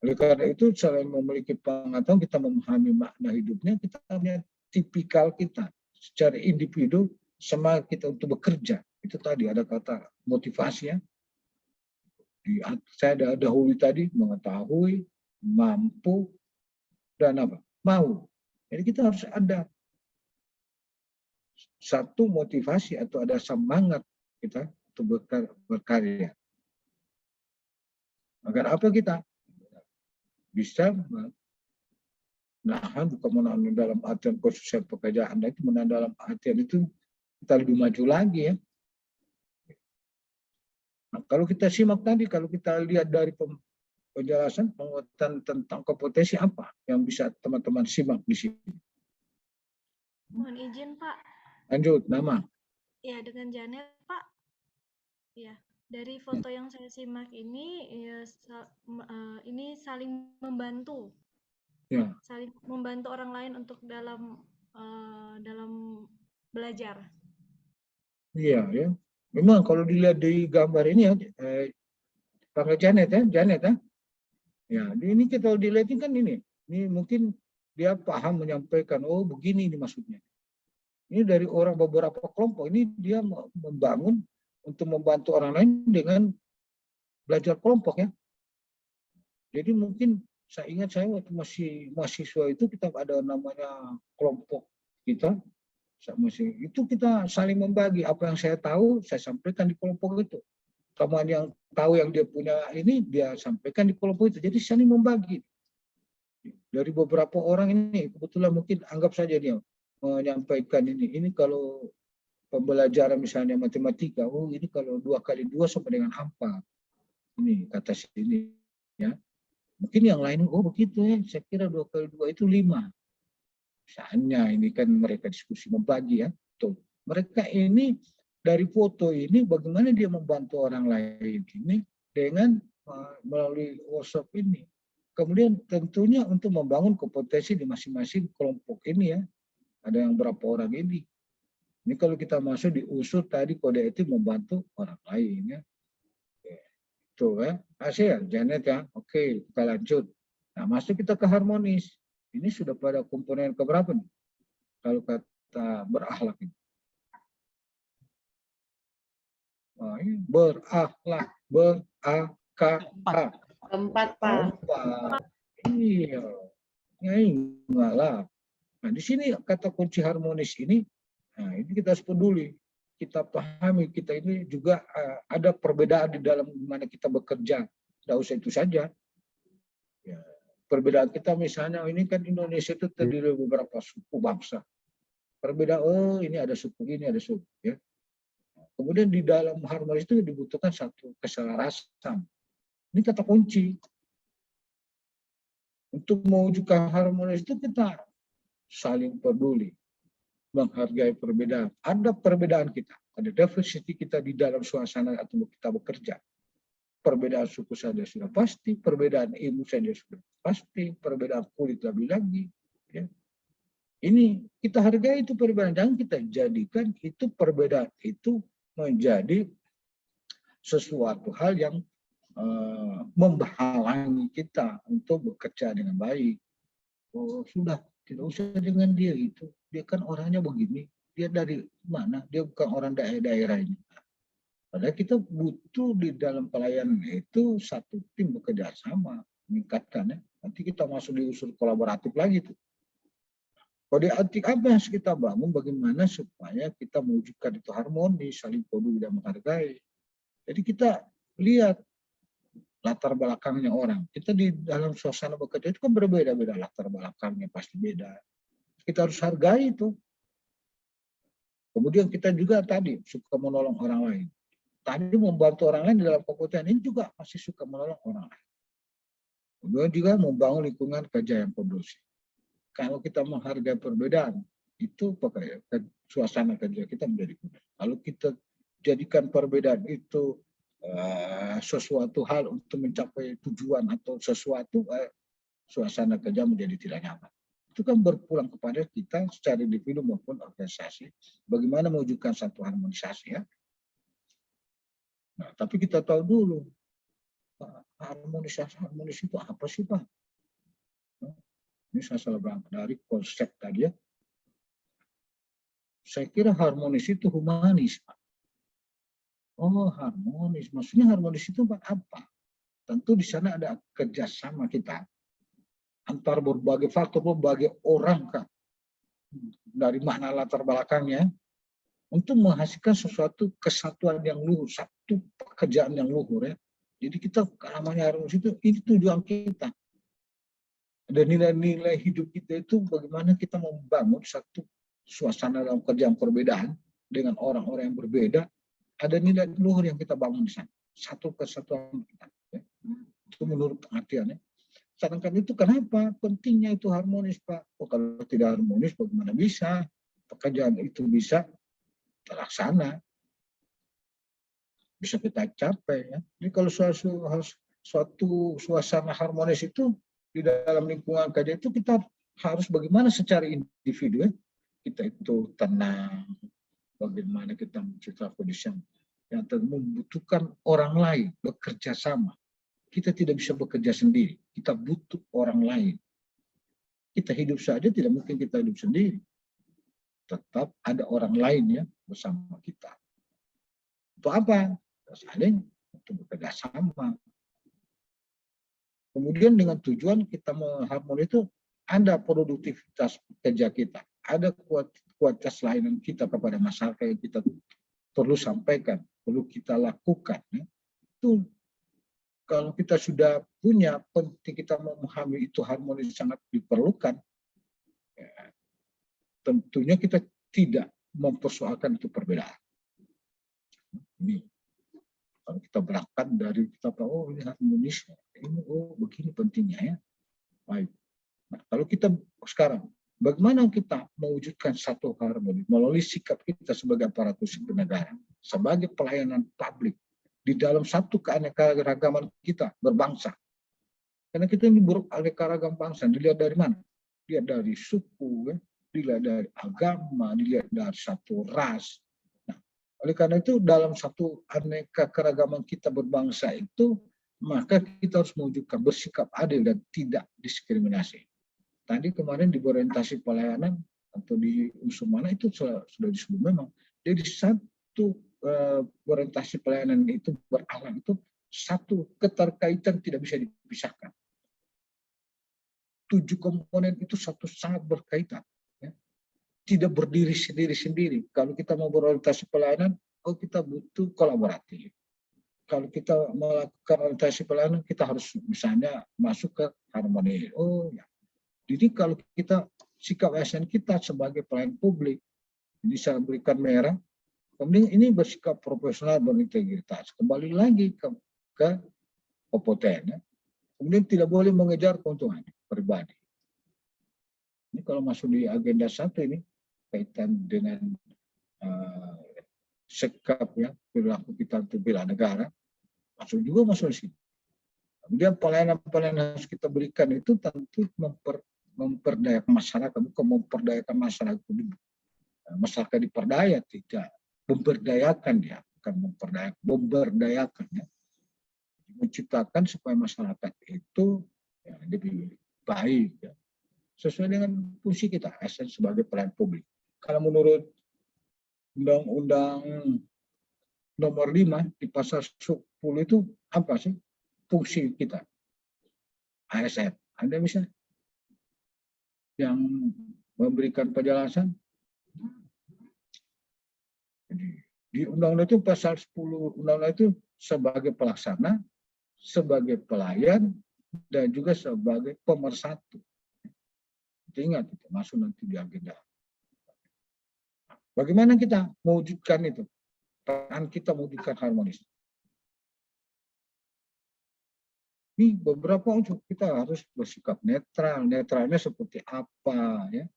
Oleh karena itu selain memiliki pengetahuan kita memahami makna hidupnya, kita punya tipikal kita secara individu semangat kita untuk bekerja. Itu tadi ada kata motivasi ya. Saya dahulu tadi mengetahui, mampu dan apa? Mau. Jadi kita harus ada satu motivasi atau ada semangat kita untuk berkarya. Agar apa kita bisa menahan, bukan menahan dalam artian khususnya pekerjaan, itu menahan dalam artian itu kita lebih maju lagi ya. Nah, kalau kita simak tadi, kalau kita lihat dari penjelasan penguatan tentang kompetensi apa yang bisa teman-teman simak di sini. Mohon izin Pak. Lanjut, nama. Ya, dengan Janet Pak. Ya, dari foto yang saya simak ini, ya, ini saling membantu. Ya. Saling membantu orang lain untuk dalam belajar. Iya, ya. Memang kalau dilihat di gambar ini ya, Pak Janet ya, Ya, ini kita dilihat ini kan ini mungkin dia paham menyampaikan, oh begini ini maksudnya. Ini dari orang beberapa kelompok, ini dia membangun untuk membantu orang lain dengan belajar kelompok ya. Jadi mungkin saya ingat saya waktu masih mahasiswa itu kita ada namanya kelompok kita, itu kita saling membagi apa yang saya tahu saya sampaikan di kelompok itu. Teman yang tahu yang dia punya ini dia sampaikan di kelompok itu. Jadi saling membagi. Dari beberapa orang ini kebetulan mungkin anggap saja dia menyampaikan ini. Ini kalau pembelajaran misalnya matematika, oh ini kalau 2 kali 2 sama dengan 4. Ini kata sini ya. Mungkin yang lain oh begitu ya. Saya kira 2 kali 2 itu 5. Misalnya ini kan mereka diskusi membagi ya. Tuh. Mereka ini dari foto ini bagaimana dia membantu orang lain ini dengan melalui workshop ini. Kemudian tentunya untuk membangun kompetensi di masing-masing kelompok ini ya. Ada yang berapa orang ini. Ini kalau kita masuk di unsur tadi kode etik membantu orang lain ya. Tuh ya. Kasih ya Janet ya. Oke, kita lanjut. Nah, masuk kita ke harmonis. Ini sudah pada komponen keberapa nih? Kalau kata berakhlak ini. Nah, ini berakhlak, berakhlak. Keempat, Pak. Iya. Ya, enggak lah. Nah, di sini kata kunci harmonis ini, nah ini kita harus peduli. Kita pahami, kita ini juga ada perbedaan di dalam mana kita bekerja. Tidak usah itu saja. Ya, perbedaan kita misalnya, ini kan Indonesia itu terdiri dari beberapa suku bangsa. Perbedaan, oh ini ada suku ini, ada suku. Ya. Kemudian di dalam harmonis itu dibutuhkan satu keselarasan. Ini kata kunci. Untuk mewujudkan harmonis itu kita saling peduli, menghargai perbedaan. Ada perbedaan kita, ada diversity kita di dalam suasana atau kita bekerja. Perbedaan suku saja sudah pasti, perbedaan ilmu saja sudah pasti, perbedaan kulit lebih lagi. Ya. Ini kita hargai itu perbedaan, jangan kita jadikan itu perbedaan itu menjadi sesuatu hal yang menghalangi kita untuk bekerja dengan baik. Oh sudah, tidak usah dengan dia itu. Dia kan orangnya begini. Dia dari mana? Dia bukan orang daerah ini. Padahal kita butuh di dalam pelayanan itu satu tim bekerja sama, meningkatkan ya. Nanti kita masuk di unsur kolaboratif lagi tuh. Kode etik apa yang harus kita bangun? Bagaimana supaya kita mewujudkan itu harmonis, saling peduli dan menghargai. Jadi kita lihat latar belakangnya orang. Kita di dalam suasana bekerja itu kan berbeda-beda latar belakangnya, pasti beda. Kita harus hargai itu. Kemudian kita juga tadi suka menolong orang lain. tadi membantu orang lain di dalam kompeten ini juga masih suka menolong orang lain. Kemudian juga membangun lingkungan kerja yang kondusif. Kalau kita menghargai perbedaan, itu suasana kerja kita menjadi kuat. Kalau kita jadikan perbedaan itu sesuatu hal untuk mencapai tujuan atau sesuatu, suasana kerja menjadi tidak nyaman. Itu kan berpulang kepada kita secara individu maupun organisasi, bagaimana mewujudkan satu harmonisasi ya. Nah, tapi kita tahu dulu, harmonis itu apa sih Pak? Ini saya salah berangkat dari konsep tadi ya. Saya kira harmonis itu humanis Pak. Oh harmonis, maksudnya harmonis itu apa? Tentu di sana ada kerjasama kita antar berbagai faktor, berbagai orang Kak. Dari makna latar belakangnya untuk menghasilkan sesuatu kesatuan yang luhur, satu pekerjaan yang luhur ya. Jadi kita namanya harmonis itu tujuan kita. Ada nilai-nilai hidup kita itu bagaimana kita membangun satu suasana dalam kerjaan perbedaan dengan orang-orang yang berbeda. Ada nilai luhur yang kita bangun di sana. Satu kesatuan kita. Ya. Itu menurut pengertiannya. Sedangkan itu kenapa pentingnya itu harmonis Pak? Oh, kalau tidak harmonis bagaimana bisa pekerjaan itu bisa terlaksana? Bisa kita capai ya. Jadi kalau suatu suasana harmonis itu di dalam lingkungan kerja itu kita harus bagaimana secara individu ya. Kita itu tenang, bagaimana kita menciptakan kondisi yang membutuhkan orang lain bekerja sama. Kita tidak bisa bekerja sendiri, kita butuh orang lain. Kita hidup saja tidak mungkin kita hidup sendiri. Tetap ada orang lain ya bersama kita. Untuk apa? Saling untuk bekerja sama. Kemudian dengan tujuan kita mengharmoni itu ada produktivitas kerja kita, ada kualitas layanan kita kepada masyarakat yang kita perlu sampaikan, perlu kita lakukan. Ya. Itu kalau kita sudah punya, penting kita memahami itu harmonis sangat diperlukan. Ya, tentunya kita tidak mempersoalkan itu perbedaan. Ini kalau kita berangkat dari kita tahu oh ini harmonis, ini oh begini pentingnya ya. Baik. Nah, kalau kita sekarang bagaimana kita mewujudkan satu harmoni melalui sikap kita sebagai aparatur sipil negara, sebagai pelayanan publik di dalam satu keanekaragaman kita berbangsa. Karena kita ini beraneka bangsa, dilihat dari mana? Dilihat dari suku, ya? Dilihat dari agama, dilihat dari satu ras. Nah, oleh karena itu dalam satu aneka keragaman kita berbangsa itu, maka kita harus mewujudkan bersikap adil dan tidak diskriminasi. Tadi kemarin di orientasi pelayanan atau di unsur mana itu sudah disebut memang. Jadi satu orientasi pelayanan itu beralam itu satu keterkaitan tidak bisa dipisahkan. 7 komponen itu satu sangat berkaitan. Ya. Tidak berdiri sendiri-sendiri. Kalau kita mau berorientasi pelayanan, oh kita butuh kolaboratif. Kalau kita melakukan orientasi pelayanan, kita harus misalnya masuk ke harmoni. Oh ya. Jadi kalau kita sikap ASN kita sebagai pelayan publik, ini saya berikan merah, kemudian ini bersikap profesional berintegritas. Kembali lagi ke kompeten. Ya. Kemudian tidak boleh mengejar keuntungan pribadi. Ini kalau masuk di agenda 1 ini kaitan dengan sikap ya perilaku kita untuk bela negara, masuk di sini. Kemudian pelayanan-pelayanan harus kita berikan itu tentu memperdayakan masyarakat, bukan memperdayakan masyarakat. Masyarakat diperdaya, tidak memberdayakan dia, bukan memberdayakan ya. Menciptakan supaya masyarakat itu ya, lebih baik ya. Sesuai dengan fungsi kita ASN sebagai pelayan publik. Kalau menurut Undang-Undang Nomor 5 di pasal 10 itu apa sih fungsi kita ASN? Anda bisa yang memberikan penjelasan? Jadi, di undang-undang itu pasal 10 undang-undang itu sebagai pelaksana, sebagai pelayan, dan juga sebagai pemersatu. Ingat itu masuk nanti di agenda. Bagaimana kita mewujudkan itu? peran kita mewujudkan harmonis. Ini beberapa unsur kita harus bersikap netral. Netralnya seperti apa ya?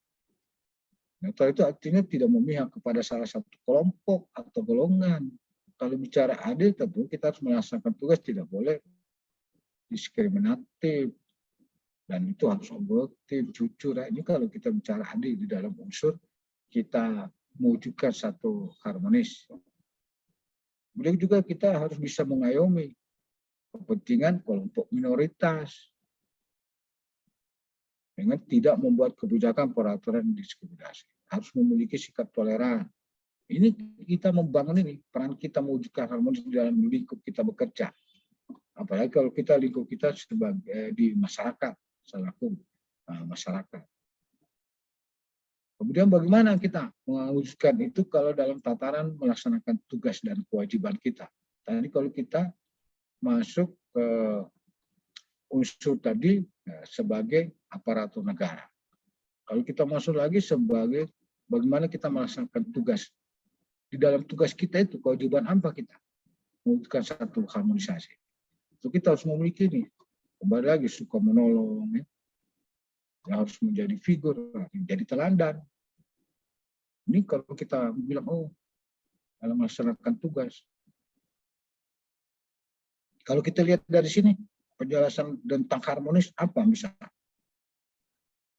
Netral itu artinya tidak memihak kepada salah satu kelompok atau golongan. Kalau bicara adil tentu kita harus melaksanakan tugas, tidak boleh diskriminatif dan itu harus objektif, jujur. Ini kalau kita bicara adil di dalam unsur kita mewujudkan satu harmonis. Kemudian juga kita harus bisa mengayomi kepentingan kelompok minoritas dengan tidak membuat kebijakan peraturan diskriminasi. Harus memiliki sikap toleran. Ini kita membangun ini, peran kita mewujudkan harmonis di dalam lingkup kita bekerja. Apalagi kalau kita lingkup kita sebagai di masyarakat, selaku masyarakat. Kemudian bagaimana kita mewujudkan itu kalau dalam tataran melaksanakan tugas dan kewajiban kita. Tadi kalau kita masuk ke unsur tadi sebagai aparatur negara. Kalau kita masuk lagi sebagai bagaimana kita melaksanakan tugas. Di dalam tugas kita itu kewajiban apa kita? Mewujudkan satu harmonisasi. Itu kita harus memiliki ini. Kembali lagi suka menolong, ya. Yang harus menjadi figur, menjadi teladan. Ini kalau kita bilang, oh, dalam melaksanakan tugas. Kalau kita lihat dari sini, penjelasan tentang harmonis apa misalnya?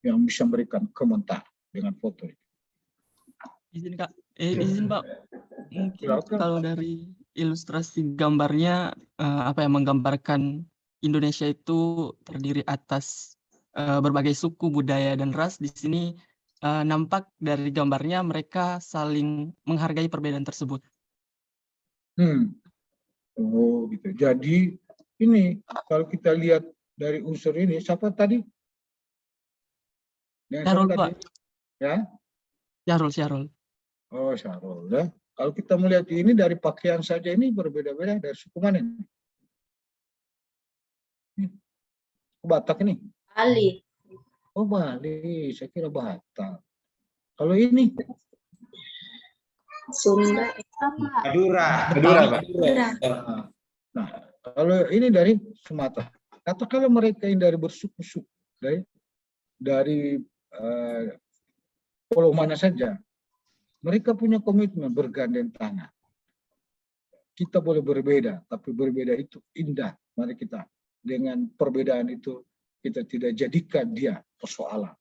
Yang bisa memberikan komentar dengan foto itu. Izin Kak, izin Pak. Mungkin kalau dari ilustrasi gambarnya apa yang menggambarkan Indonesia itu terdiri atas berbagai suku, budaya dan ras. Di sini nampak dari gambarnya mereka saling menghargai perbedaan tersebut. Oh gitu. Jadi ini kalau kita lihat dari unsur ini, siapa tadi? Syarul Pak. Ya? Syarul. Oh Syarul ya. Kalau kita melihat ini dari pakaian saja ini berbeda-beda dari suku mana ini? Batak ini? Bali. Oh Bali, saya kira Batak. Kalau ini? Sunda. Madura, Pak. Nah, kalau ini dari Sumatera. Katakanlah mereka yang dari bersuku-suku, dari pulau mana saja, mereka punya komitmen bergandeng tangan. Kita boleh berbeda, tapi berbeda itu indah. Mari kita dengan perbedaan itu kita tidak jadikan dia persoalan.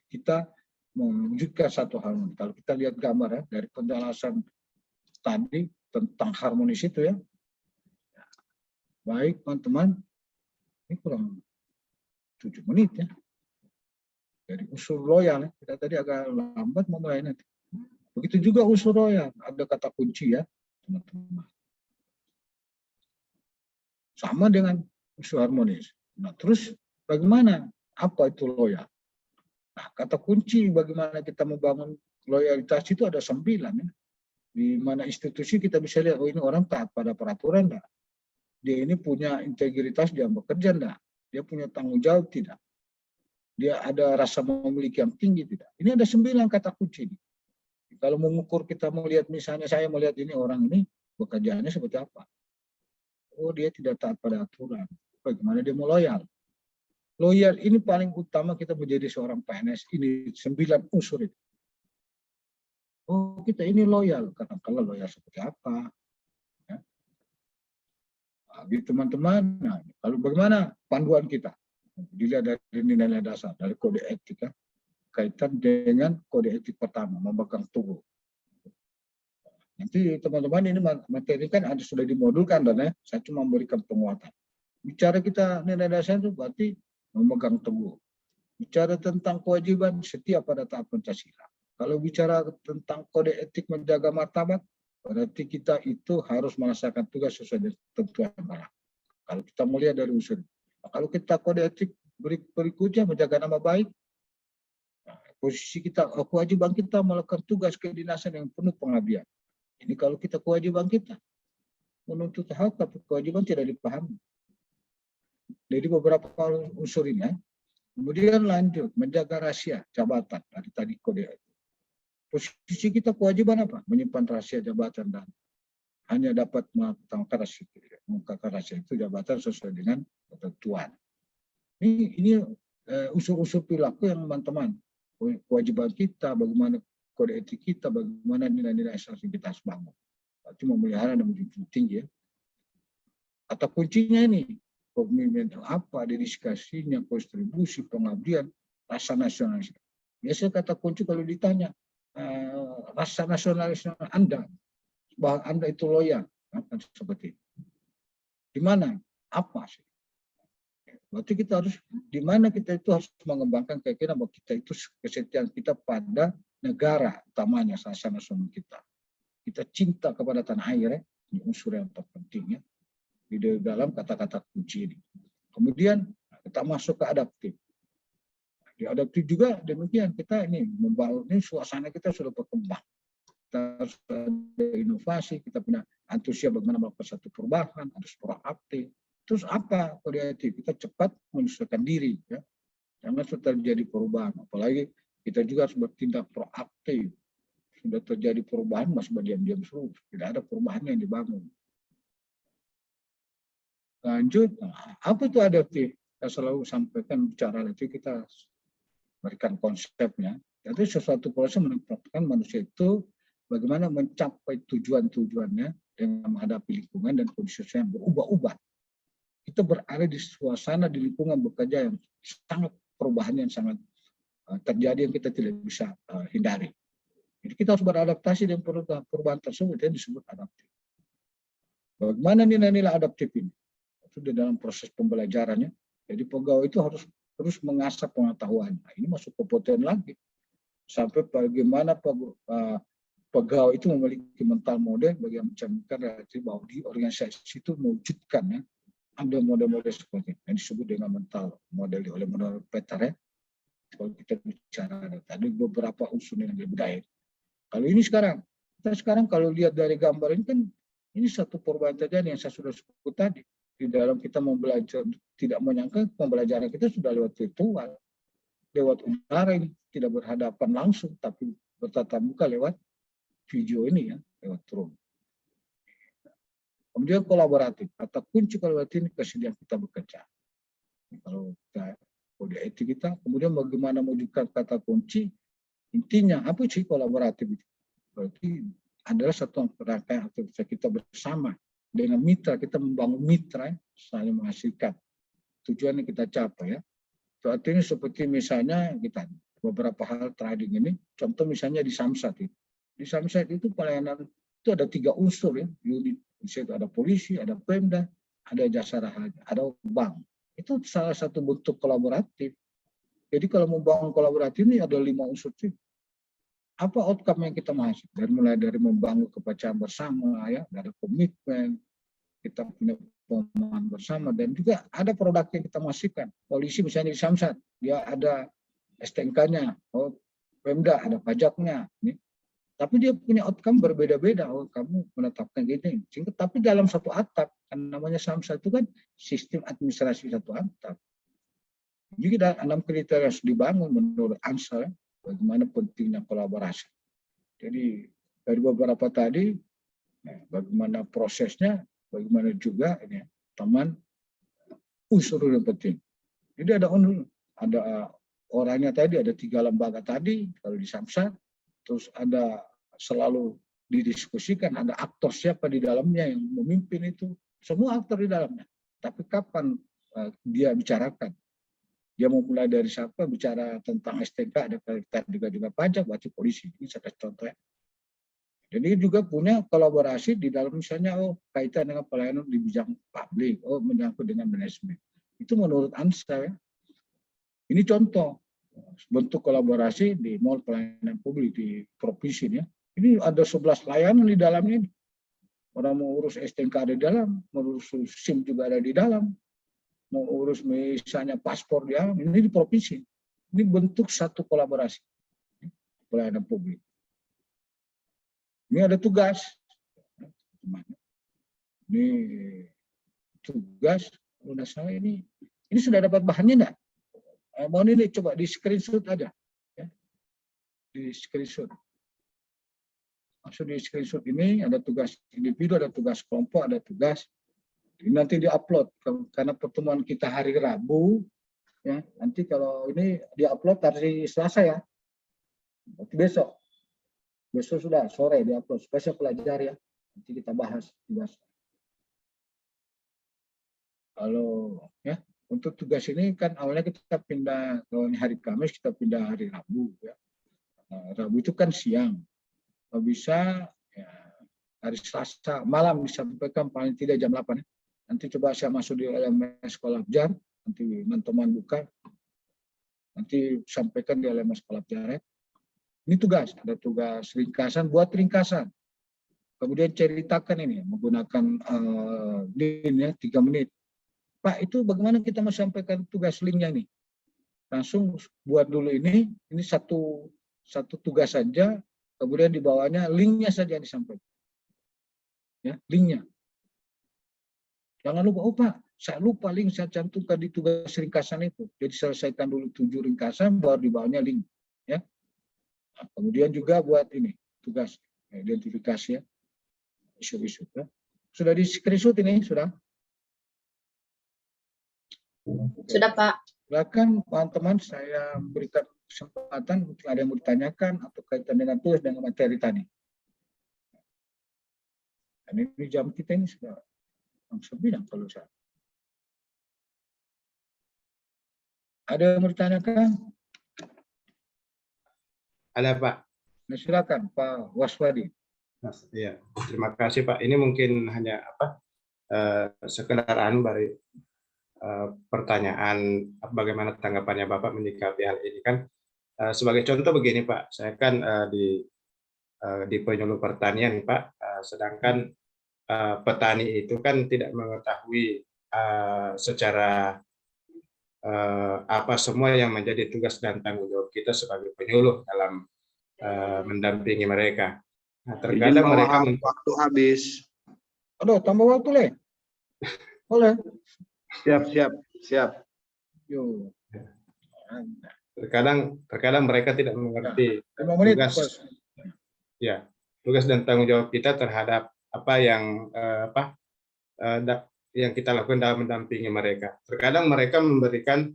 Kita mewujudkan satu harmoni. Kalau kita lihat gambar ya, dari penjelasan tadi tentang harmonis itu ya. Baik teman-teman, ini kurang 7 menit ya. Dari unsur loyal, kita tadi agak lambat memulai nanti. Begitu juga unsur loyal, ada kata kunci ya teman-teman. Sama dengan unsur harmonis. Nah terus bagaimana? Apa itu loyal? Nah, kata kunci bagaimana kita membangun loyalitas itu ada 9 ya. Di mana institusi kita bisa lihat, oh ini orang taat pada peraturan enggak? Dia ini punya integritas dia bekerja enggak? Dia punya tanggung jawab tidak? Dia ada rasa memiliki yang tinggi tidak? Ini ada 9 kata kunci. Kalau mengukur kita melihat misalnya saya melihat ini orang ini bekerjaannya seperti apa? Oh dia tidak taat pada aturan. Bagaimana dia mau loyal? Loyal ini paling utama kita menjadi seorang PNS ini 9 unsur itu. Oh kita ini loyal, karena kalau loyal seperti apa? Ya. Nah, teman-teman, nah, lalu bagaimana panduan kita? Dilihat dari nilai dasar, dari kode etika, kaitan dengan kode etik pertama, memegang teguh. Nanti teman-teman ini materi kan ada sudah dimodulkan dan ya, saya cuma memberikan penguatan. Bicara kita nilai dasar itu berarti memegang teguh. Bicara tentang kewajiban setia pada taat Pancasila. Kalau bicara tentang kode etik menjaga martabat, berarti kita itu harus melaksanakan tugas sesuai dengan ketentuan berlaku. Kalau kita melihat dari unsur. Nah, kalau kita kode etik berikutnya menjaga nama baik, nah, posisi kita, kewajiban kita melakukan tugas kedinasan yang penuh pengabdian. Ini kalau kita kewajiban kita menuntut hak tapi kewajiban tidak dipahami. Jadi beberapa unsur ini ya. Kemudian lanjut menjaga rahasia jabatan dari tadi kode etik. Posisi kita kewajiban apa? Menyimpan rahasia jabatan dan hanya dapat mengatakan rasa itu jabatan sesuai dengan ketentuan. Ini unsur-unsur perilaku yang teman-teman, kewajiban kita, bagaimana kode etik kita, bagaimana nilai-nilai asas yang kita harus bangun. Itu memelihara dan menjunjung tinggi ya. Kata kuncinya ini, kepemimpinan apa, dedikasinya, kontribusi, pengabdian, rasa nasionalis. Biasanya kata kunci kalau ditanya, rasa nasionalis Anda, bahwa Anda itu loyal, akan seperti itu. Di mana? Apa sih? Berarti kita harus, di mana kita itu harus mengembangkan keyakinan bahwa kita itu kesetiaan kita pada negara, utamanya rasa nasional kita. Kita cinta kepada tanah air, ya. Ini unsur yang terpenting ya. Di dalam kata-kata kunci ini. Kemudian kita masuk ke adaptif. Di adaptif juga demikian, kita ini membangun, ini suasana kita sudah berkembang. Kita harus ada inovasi, kita punya antusias bagaimana melakukan satu perubahan, harus proaktif. Terus apa kreatif? Kita cepat menyesuaikan diri, ya. Jangan terjadi perubahan. Apalagi kita juga harus bertindak proaktif. Sudah terjadi perubahan, masih berdiam-diam terus. Tidak ada perubahan yang dibangun. Lanjut, apa itu adaptif? Saya selalu sampaikan bicara itu kita berikan konsepnya. Jadi sesuatu proses menempatkan manusia itu bagaimana mencapai tujuan-tujuannya dengan menghadapi lingkungan dan kondisi yang berubah-ubah. Kita berada di suasana, di lingkungan bekerja yang sangat perubahan yang sangat terjadi yang kita tidak bisa hindari. Jadi kita harus beradaptasi dengan perubahan tersebut yang disebut adaptif. Bagaimana nilai-nilai adaptif ini? Itu di dalam proses pembelajarannya. Jadi pegawai itu harus terus mengasah pengetahuan. Nah, ini masuk kompeten lagi. Sampai bagaimana pegawai itu memiliki mental model bagi yang mencerminkan relatif bahwa di organisasi itu mewujudkan ya, ada model-model seperti ini yang disebut dengan mental model oleh menurut Peter ya. Kalau kita bicara tadi beberapa unsur yang budaya. Kalau ini sekarang, kita sekarang kalau lihat dari gambar ini kan ini satu perubahan terjadi yang saya sudah sebut tadi. Di dalam kita membelajar, tidak menyangka pembelajaran kita sudah lewat virtual, lewat udara ini, tidak berhadapan langsung, tapi bertatap muka lewat video ini ya, lewat Zoom. Kemudian kolaboratif, kata kunci kolaboratif ini kesediaan kita bekerja. Kalau kita kode etik kita, kemudian bagaimana mewujudkan kata kunci, intinya apa sih kolaboratif itu? Berarti adalah satu rangkaian aktivitas kita bersama. Dengan mitra, kita membangun mitra, saling menghasilkan. Tujuannya kita capai ya. Itu artinya seperti misalnya kita beberapa hal trading ini, contoh misalnya di Samsat itu. Di Samsat itu pelayanan itu ada 3 unsur ya. Di situ ada polisi, ada Pemda, ada jasa raharja, ada bank. Itu salah satu bentuk kolaboratif. Jadi kalau membangun kolaboratif ini ada 5 unsur itu. Apa outcome yang kita masuk? Mulai dari membangun kepercayaan bersama, ya, ada komitmen, kita punya pemahaman bersama, dan juga ada produk yang kita masukkan. Polisi misalnya di Samsat, dia ada STNK-nya, oh, Pemda ada pajaknya, nih. Tapi dia punya outcome berbeda-beda. Oh, kamu menetapkan gini. Tapi dalam satu atap, kan namanya Samsat itu kan sistem administrasi satu atap. Jadi ada 6 kriteria harus dibangun menurut ANSA. Bagaimana pentingnya kolaborasi. Jadi dari beberapa tadi, bagaimana prosesnya, bagaimana juga ini teman unsur yang penting. Jadi ada orangnya tadi, ada 3 lembaga tadi kalau di Samsat, terus ada selalu didiskusikan, ada aktor siapa di dalamnya yang memimpin itu, semua aktor di dalamnya. Tapi kapan dia bicarakan? Dia mau mulai dari siapa, bicara tentang STNK, ada kaitan juga pajak, berarti polisi. Ini saya kasih contoh ya. Jadi juga punya kolaborasi di dalam misalnya, oh kaitan dengan pelayanan di bidang publik, oh menyangkut dengan manajemen. Itu menurut ANSA ya. Ini contoh bentuk kolaborasi di mall pelayanan publik di provinsi ya. Ini ada 11 layanan di dalamnya. Orang mau urus STNK ada di dalam, mau urus SIM juga ada di dalam. Mau urus misalnya paspor di dalam, ini di provinsi. Ini bentuk satu kolaborasi pelayanan publik. Ini ada tugas. Ini tugas, udah saya ini sudah dapat bahannya enggak? Mau ini coba di screenshot aja. Ya. Di screenshot. Maksud di screenshot ini ada tugas individu, ada tugas kelompok, ada tugas. Ini nanti diupload karena pertemuan kita hari Rabu, ya. Nanti kalau ini diupload hari Selasa ya. Berarti besok sudah sore diupload supaya saya pelajari ya. Nanti kita bahas tugas. Kalau ya untuk tugas ini kan awalnya kita pindah kalau ini hari Kamis kita pindah hari Rabu ya. Nah, Rabu itu kan siang. Kalau bisa ya, hari Selasa malam disampaikan paling tidak jam 8 ya. Nanti coba saya masuk di LMS Kolabjar, nanti teman-teman buka. Nanti sampaikan di LMS Kolabjar. Ini tugas, ada tugas ringkasan, buat ringkasan. Kemudian ceritakan ini menggunakan link ya 3 menit. Pak, itu bagaimana kita mau sampaikan tugas linknya ini? Langsung buat dulu ini satu tugas saja, kemudian di bawahnya linknya saja disampaikan. Ya, linknya. Jangan lupa, oh Pak, saya lupa link saya cantumkan di tugas ringkasan itu. Jadi selesaikan dulu 7 ringkasan, baru di bawahnya link. Ya. Nah, kemudian juga buat ini tugas identifikasi ya, isu-isu. Ya. Sudah di screenshot ini sudah. Sudah, Pak. Silakan teman-teman, saya berikan kesempatan untuk ada yang mau ditanyakan atau kaitan dengan tugas dengan materi tadi. Dan ini jam kita ini sudah jam 9 kalau saya. Ada yang mau ditanyakan? Ada, Pak. Nah, silakan Pak Waswadi. Ya, terima kasih Pak. Ini mungkin hanya sekedar dari pertanyaan bagaimana tanggapannya Bapak menyikapi hal ini kan. Sebagai contoh begini Pak, saya kan di penyuluh pertanian Pak, sedangkan petani itu kan tidak mengetahui secara apa semua yang menjadi tugas dan tanggung jawab kita sebagai penyuluh dalam mendampingi mereka. Nah, terkadang mereka waktu habis. Aduh, tambah waktu Le. Boleh. Siap. Yo. Terkadang mereka tidak mengerti tugas dan tanggung jawab kita terhadap apa yang yang kita lakukan dalam mendampingi mereka. Terkadang mereka memberikan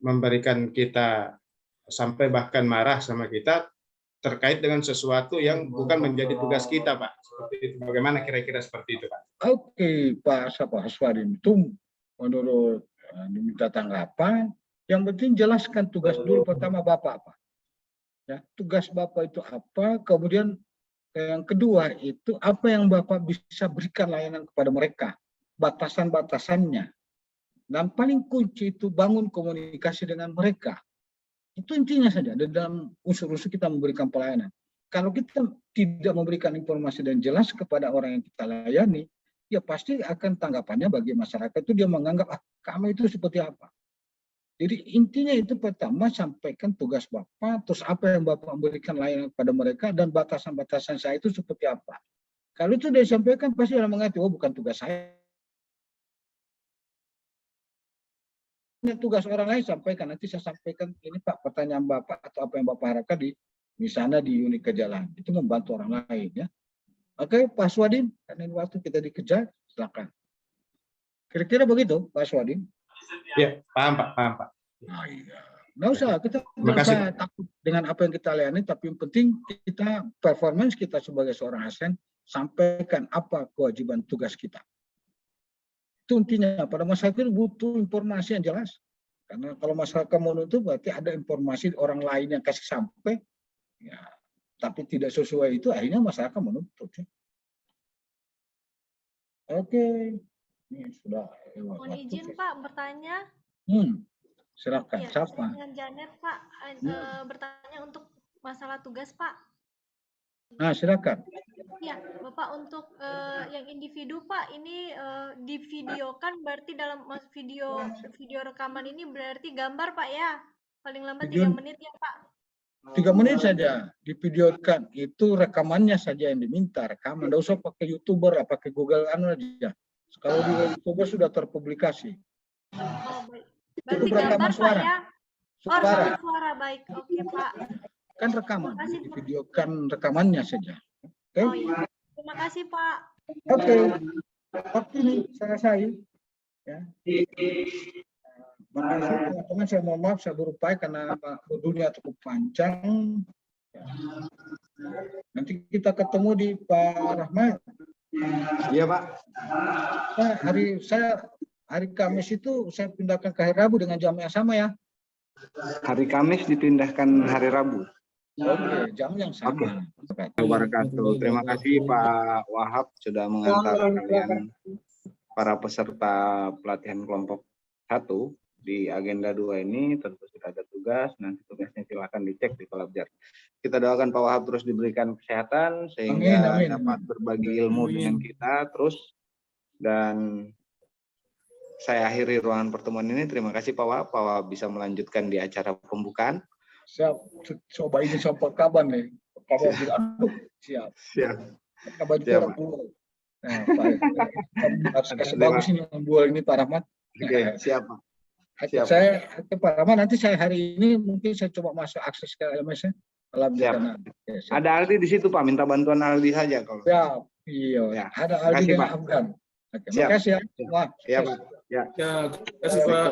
memberikan kita sampai bahkan marah sama kita terkait dengan sesuatu yang bukan menjadi tugas kita, Pak. Seperti itu. Bagaimana kira-kira seperti itu, Pak? Oke, Pak Aswadin. Itu menurut diminta tanggapan. Yang penting jelaskan tugas dulu pertama Bapak apa. Ya, tugas Bapak itu apa, kemudian yang kedua itu apa yang Bapak bisa berikan layanan kepada mereka, batasan-batasannya. Dan paling kunci itu bangun komunikasi dengan mereka. Itu intinya saja, dalam unsur-unsur kita memberikan pelayanan. Kalau kita tidak memberikan informasi dan jelas kepada orang yang kita layani, ya pasti akan tanggapannya bagi masyarakat itu dia menganggap, kami itu seperti apa. Jadi intinya itu pertama sampaikan tugas Bapak, terus apa yang Bapak berikan layanan kepada mereka, dan batasan-batasan saya itu seperti apa. Kalau itu dia sampaikan, pasti orang mengerti, oh bukan tugas saya. Tugas orang lain sampaikan, nanti saya sampaikan ini Pak pertanyaan Bapak atau apa yang Bapak harapkan di misalnya di unit kerjaan itu membantu orang lain ya. Oke Pak Aswadin, karena ini waktu kita dikejar, silakan. Kira-kira begitu Pak Aswadin? Ya, paham Pak. Nah, iya. Nggak usah, kita nggak usah takut dengan apa yang kita layani, tapi yang penting kita performance kita sebagai seorang ASN sampaikan apa kewajiban tugas kita. Itu intinya, pada masyarakat butuh informasi yang jelas. Karena kalau masyarakat menuntut berarti ada informasi orang lain yang kasih sampai, ya, tapi tidak sesuai itu akhirnya masyarakat menuntut. Ya. Oke, ini sudah. Mohon izin Pak bertanya. Silakan. Ya, siapa? dengan Janet Pak bertanya untuk masalah tugas Pak. Nah, silakan. Ya, Bapak untuk yang individu Pak ini divideokan berarti dalam video rekaman ini berarti gambar Pak ya? Paling lambat 3 menit ya Pak? 3 menit saja divideokan, itu rekamannya saja yang diminta, rekaman. Nggak usah pakai YouTuber, pakai Google aja. Kalau di YouTuber sudah terpublikasi. Oh, baik. Berarti gambar Pak ya? Oh, Suara suara baik. Oke, Pak. kan rekaman, Terima kasih, Pak. divideokan rekamannya saja. Oke, Oh iya. Terima kasih, Pak. oke. Waktu ini selesai. Ya. Makasih teman-teman, saya mohon maaf saya berupaya karena dunia cukup panjang. Ya. Nanti kita ketemu di Pak Rahmat. Iya Pak. Nah, hari Kamis itu saya pindahkan ke hari Rabu dengan jam yang sama ya. Hari Kamis dipindahkan hari Rabu. Oke, jam yang sama. Wabarakatuh. Terima kasih Pak Wahab sudah mengantar kalian para peserta pelatihan kelompok 1 di agenda 2 ini. Tentu sudah ada tugas, nanti tugasnya silakan dicek di Kolabjar. Kita doakan Pak Wahab terus diberikan kesehatan sehingga dapat berbagi ilmu dengan kita terus. Dan saya akhiri ruangan pertemuan ini. Terima kasih Pak Wahab. Pak Wahab bisa melanjutkan di acara pembukaan. Siap, coba ini sampai kapan nih? Kapan bilang, siap. Siap. Kapan itu pulau. Nah, Pak, harus kasih bagus ini membual ini Pak Rahmat. Oke, siap Pak. Siap. Saya ke Pak Rahmat, nanti saya hari ini mungkin saya coba masuk akses ke LMS-nya. Siap. Ada Aldi di situ Pak, minta bantuan Aldi saja kalau. Siap, iya. Ya. Ada Aldi Makasih, dan Pak. Afgan. Oke, Siap. makasih ya. Wah, Siap Pak. Ya. Ya, terima kasih Pak.